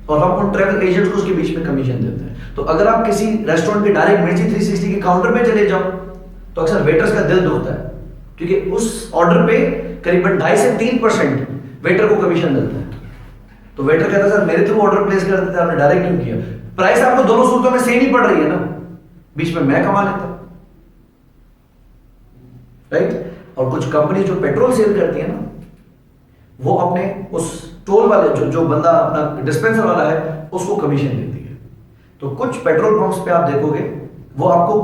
और हम उन ट्रैवल एजेंट्स को उसके बीच में कमीशन देते हैं। तो अगर आप किसी रेस्टोरेंट के डायरेक्ट मिर्ची 360 के काउंटर पे चले जाओ तो अक्सर वेटर्स का दिल दुखता है, क्योंकि उस ऑर्डर पे करीबन 2.5 से 3% वेटर को कमीशन मिलता है। तो वेटर कहता है सर मेरे थ्रू ऑर्डर प्लेस कर देते हैं, आपने डायरेक्ट क्यों किया? प्राइस आपको दोनों सूरतों में सेम ही पड़ रही है ना, बीच में मैं कमा लेता, राइट? और कुछ कंपनी जो पेट्रोल सेल करती है ना, वो अपने उस टोल वाले जो बंदा अपना डिस्पेंसर वाला है उसको कमीशन देती है। तो कुछ पेट्रोल पंप्स पे आप देखोगे वो आपको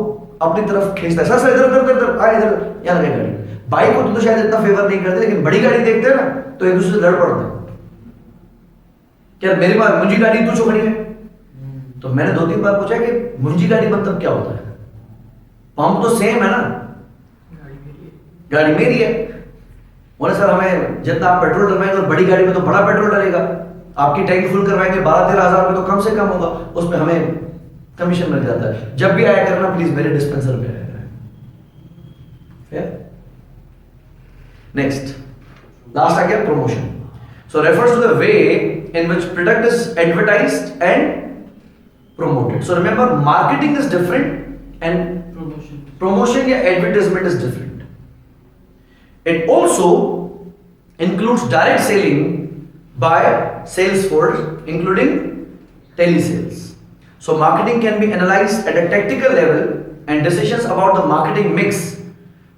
अपनी तरफ खींचता है, सर इधर इधर इधर आ, इधर यहाँ लगे गाड़ी। बाइक को तो शायद इतना फेवर नहीं करते, लेकिन बड़ी गाड़ी देखते हैं ना तो एक दूसरे से लड़ पड़ते हैं, क्या मेरे पास मुंजी गाड़ी तू खड़ी है? तो मैंने 2-3 बार पूछा कि मुंजी गाड़ी मतलब क्या होता है? पंप तो सेम है ना, गाड़ी मेरी है। बोले सर हमें जितना आप पेट्रोल डलवाएंगे और बड़ी गाड़ी में तो बड़ा पेट्रोल डलेगा, आपकी टैंक फुल करवाएंगे 12-13 हज़ार रुपये तो कम से कम होगा, उसमें हमें कमीशन मिल जाता है। जब भी आया करना प्लीज मेरे डिस्पेंसर पे आया करें। नेक्स्ट लास्ट आ गया promotion. So refers to the way in which product is advertised and promoted. So remember, marketing is different and promotion या advertisement is different. It also includes direct selling by sales force, including telesales. So marketing can be analyzed at a tactical level, and decisions about the marketing mix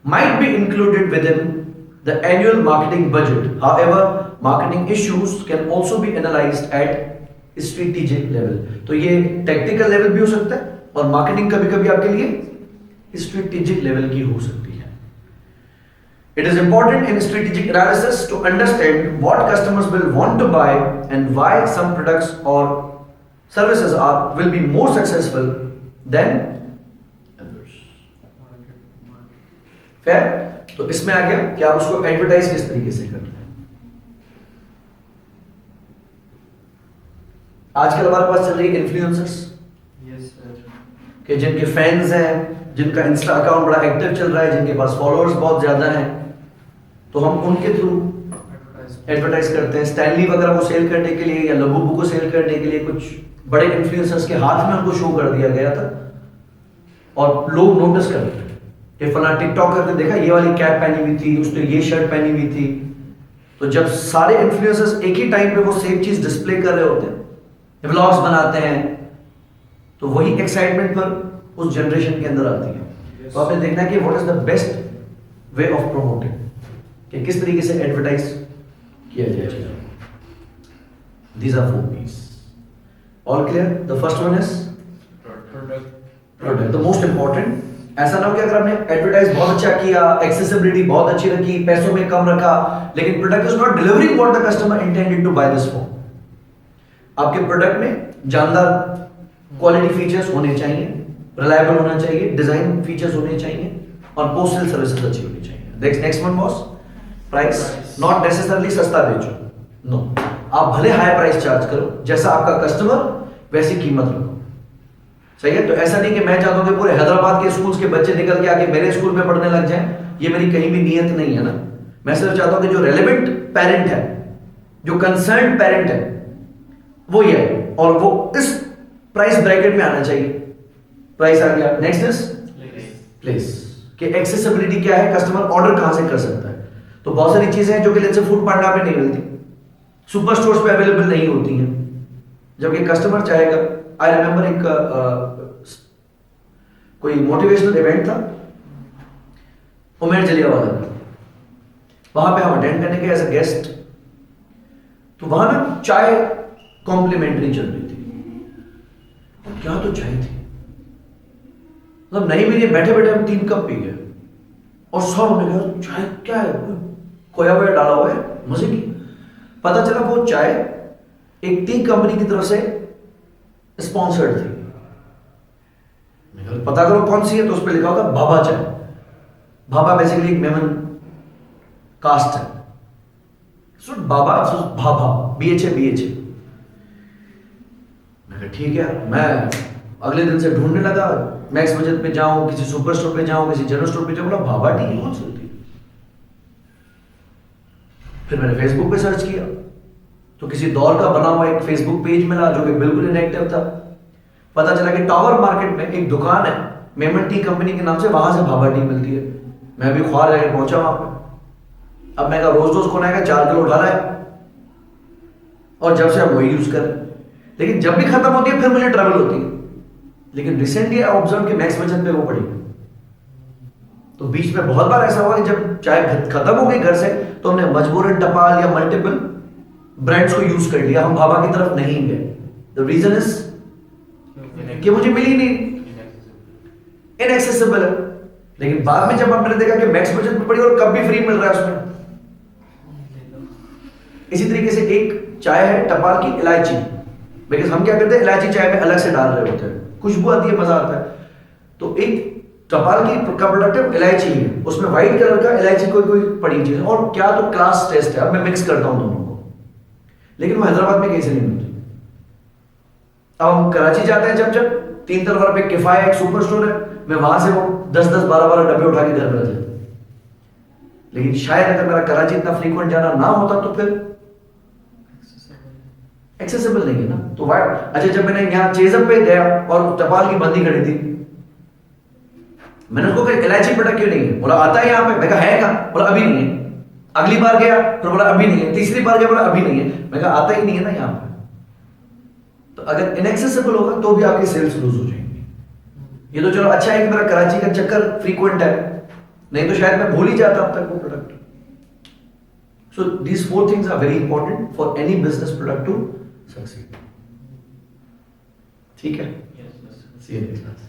might be included within the annual marketing budget. However, marketing issues can also be analyzed at strategic level. तो ये tactical level भी हो सकता है और marketing कभी-कभी आपके लिए strategic level की हो सकती है. It is important in strategic analysis to understand what customers will want to buy and why some products or services will be more successful than others. Fair? तो इसमें आ गया कि आप उसको एडवर्टाइज किस तरीके से करते हैं। आजकल हमारे पास चल रही है इन्फ्लुएंसर्स, कि जिनके फैंस हैं, जिनका इंस्टा अकाउंट बड़ा एक्टिव चल रहा है, जिनके पास फॉलोअर्स बहुत ज्यादा हैं, तो हम उनके थ्रू एडवर्टाइज करते हैं। स्टैनली वगैरह को सेल करने के लिए या लबूबू को सेल करने के लिए कुछ बड़े इन्फ्लुएंसर्स के हाथ में उनको शो कर दिया गया था और लोग नोटिस करते हैं कि फला टिकटॉकर ने देखा ये वाली कैप पहनी हुई थी, उसने ये शर्ट पहनी हुई थी। तो जब सारे इन्फ्लुएंसर्स एक ही टाइम पे वो सेम चीज डिस्प्ले कर रहे होते हैं, व्लॉग्स बनाते हैं, तो वही एक्साइटमेंट पर उस जनरेशन के अंदर आती है। तो आपने देखना है कि what is the best way of promoting, कि किस तरीके से एडवर्टाइज किया जाए। These are 4 P's. All clear? The first one is product, the most important. ऐसा ना हो कि अगर आपने एडवर्टाइज बहुत अच्छा किया, एक्सेसिबिलिटी बहुत अच्छी रखी, पैसों में कम रखा, लेकिन product is not delivering what the customer intended to buy this for. आपके प्रोडक्ट में जानदार क्वालिटी फीचर्स होने चाहिए, रिलायबल होना चाहिए, डिजाइन फीचर्स होने चाहिए और पोस्ट सेल सर्विसेज अच्छी होनी चाहिए। Next one boss, price. Not necessarily सस्ता बेचो, नो। आप भले हाई प्राइस चार्ज करो, जैसा आपका कस्टमर वैसी कीमत रखो, सही है? तो ऐसा नहीं कि मैं चाहता हूं कि पूरे हैदराबाद के स्कूल्स के बच्चे निकल के आके मेरे स्कूल में पढ़ने लग जाएं, ये मेरी कहीं भी नीयत नहीं है ना। मैं सिर्फ चाहता हूं कि जो रेलेवेंट पेरेंट है, जो कंसर्न पेरेंट है, वो ये है और वो इस प्राइस ब्रैकेट में आना चाहिए। प्राइस आ गया। नेक्स्ट इज प्लेस, कि एक्सेसिबिलिटी क्या है, कस्टमर ऑर्डर कहां से कर सकता है। तो बहुत सारी चीजें हैं जो कि लेट्स से फूड पांडा पे नहीं मिलती, सुपर स्टोर्स पे अवेलेबल नहीं होती हैं, जबकि कस्टमर चाहेगा। आई रिमेंबर एक कोई मोटिवेशनल इवेंट था उमेर जलियावाला का, वहां पे हम अटेंड करने के एज अ गेस्ट, तो वहां ना चाय कॉम्प्लीमेंट्री चल रही थी। और क्या तो चाय थी, मतलब नहीं मिली, बैठे बैठे हम 3 कप पी गए और सब ने कहा चाय क्या है, खोया हुआ डाला हुआ है, मजे की। पता चला वो चाय एक टी कंपनी की तरफ से स्पॉन्सर्ड थी। पता करो कौन सी है, तो उस पर लिखा होता भाभा चाय। भाभा बेसिकली एक मेमन कास्ट है, सो बाबा भाभा, BHA BHA। मैं कहा ठीक है। मैं अगले दिन से ढूंढने लगा, मैक्स बजट पे जाऊं, किसी सुपर स्टोर पे जाऊं, किसी जनरल स्टोर पे जाऊं, बोला भाभा टी कौन सी होती है? फिर मैंने फेसबुक पे सर्च किया तो किसी दौर का बना हुआ एक फेसबुक पेज मिला जो कि बिल्कुल इनएक्टिव था। पता चला कि टावर मार्केट में एक दुकान है मेमन टी कंपनी के नाम से, वहां से भाभा टी मिलती है। मैं भी ख्वार जाके पहुंचा वहां पे। अब मैं कहा रोज रोज कौन आएगा, 4 किलो उठा रहा है और जब से हम वही यूज कर रहे हैं। लेकिन जब भी खत्म होती है फिर मुझे ट्रबल होती है। लेकिन रिसेंटली आई ऑब्जर्व कि मैक्स बचत पे वो पड़ी। तो बीच में बहुत बार ऐसा हुआ कि जब चाय खत्म हो गई घर से तो हमने मजबूरन टपाल या मल्टीपल ब्रांड्स को यूज कर लिया, हम भाभा की तरफ नहीं गए। द रीजन इज कि मुझे मिली नहीं, इनएक्सेसिबल है। लेकिन बाद में जब मैंने देखा कि मैक्स बचत में पड़ी और कब भी फ्री मिल रहा है उसमें। इसी तरीके से एक चाय है टपाल की इलायची, बिकॉज हम क्या करते हैं इलायची चाय में अलग से डाल रहे होते हैं, खुशबू आती है, मजा आता है। तो एक टपाल की का प्रोडक्ट है इलायची है, उसमें व्हाइट कलर का इलायची कोई कोई पड़ी चीज है और क्या तो क्लास टेस्ट है। अब मैं मिक्स करता हूं दोनों को, लेकिन वो हैदराबाद में कहीं से नहीं मिलती। अब हम कराची जाते हैं जब 3 तरफ पे किफाया एक सुपर स्टोर है, मैं वहां से वो 10-10, 12-12 डब्बे उठा के घर में रख लेता। लेकिन शायद अगर मेरा कराची इतना फ्रीक्वेंट जाना ना होता तो फिर एक्सेसिबल नहीं है ना। तो अच्छा जब मैंने यहाँ चेजअप पे गया और टपाल की बंदी खड़ी थी, मैंने उसको कहा इलायची प्रोडक्ट क्यों नहीं है? बोला आता है यहाँ पे। मैं कहा है कहाँ? बोला अभी नहीं है। अगली बार गया फिर बोला अभी नहीं है, तीसरी बार गया बोला अभी नहीं है। मैं कहा आता ही नहीं है ना यहाँ पे। तो अगर इनएक्सेसिबल होगा तो भी आपकी सेल्स लूज हो जाएंगी। ये तो चलो अच्छा है कि मेरा कराची का चक्कर फ्रीक्वेंट है, नहीं तो शायद मैं भूल ही जाता अब तक वो product. So these 4 things are very important for any business product to succeed. ठीक है? Yes, yes. See you next class.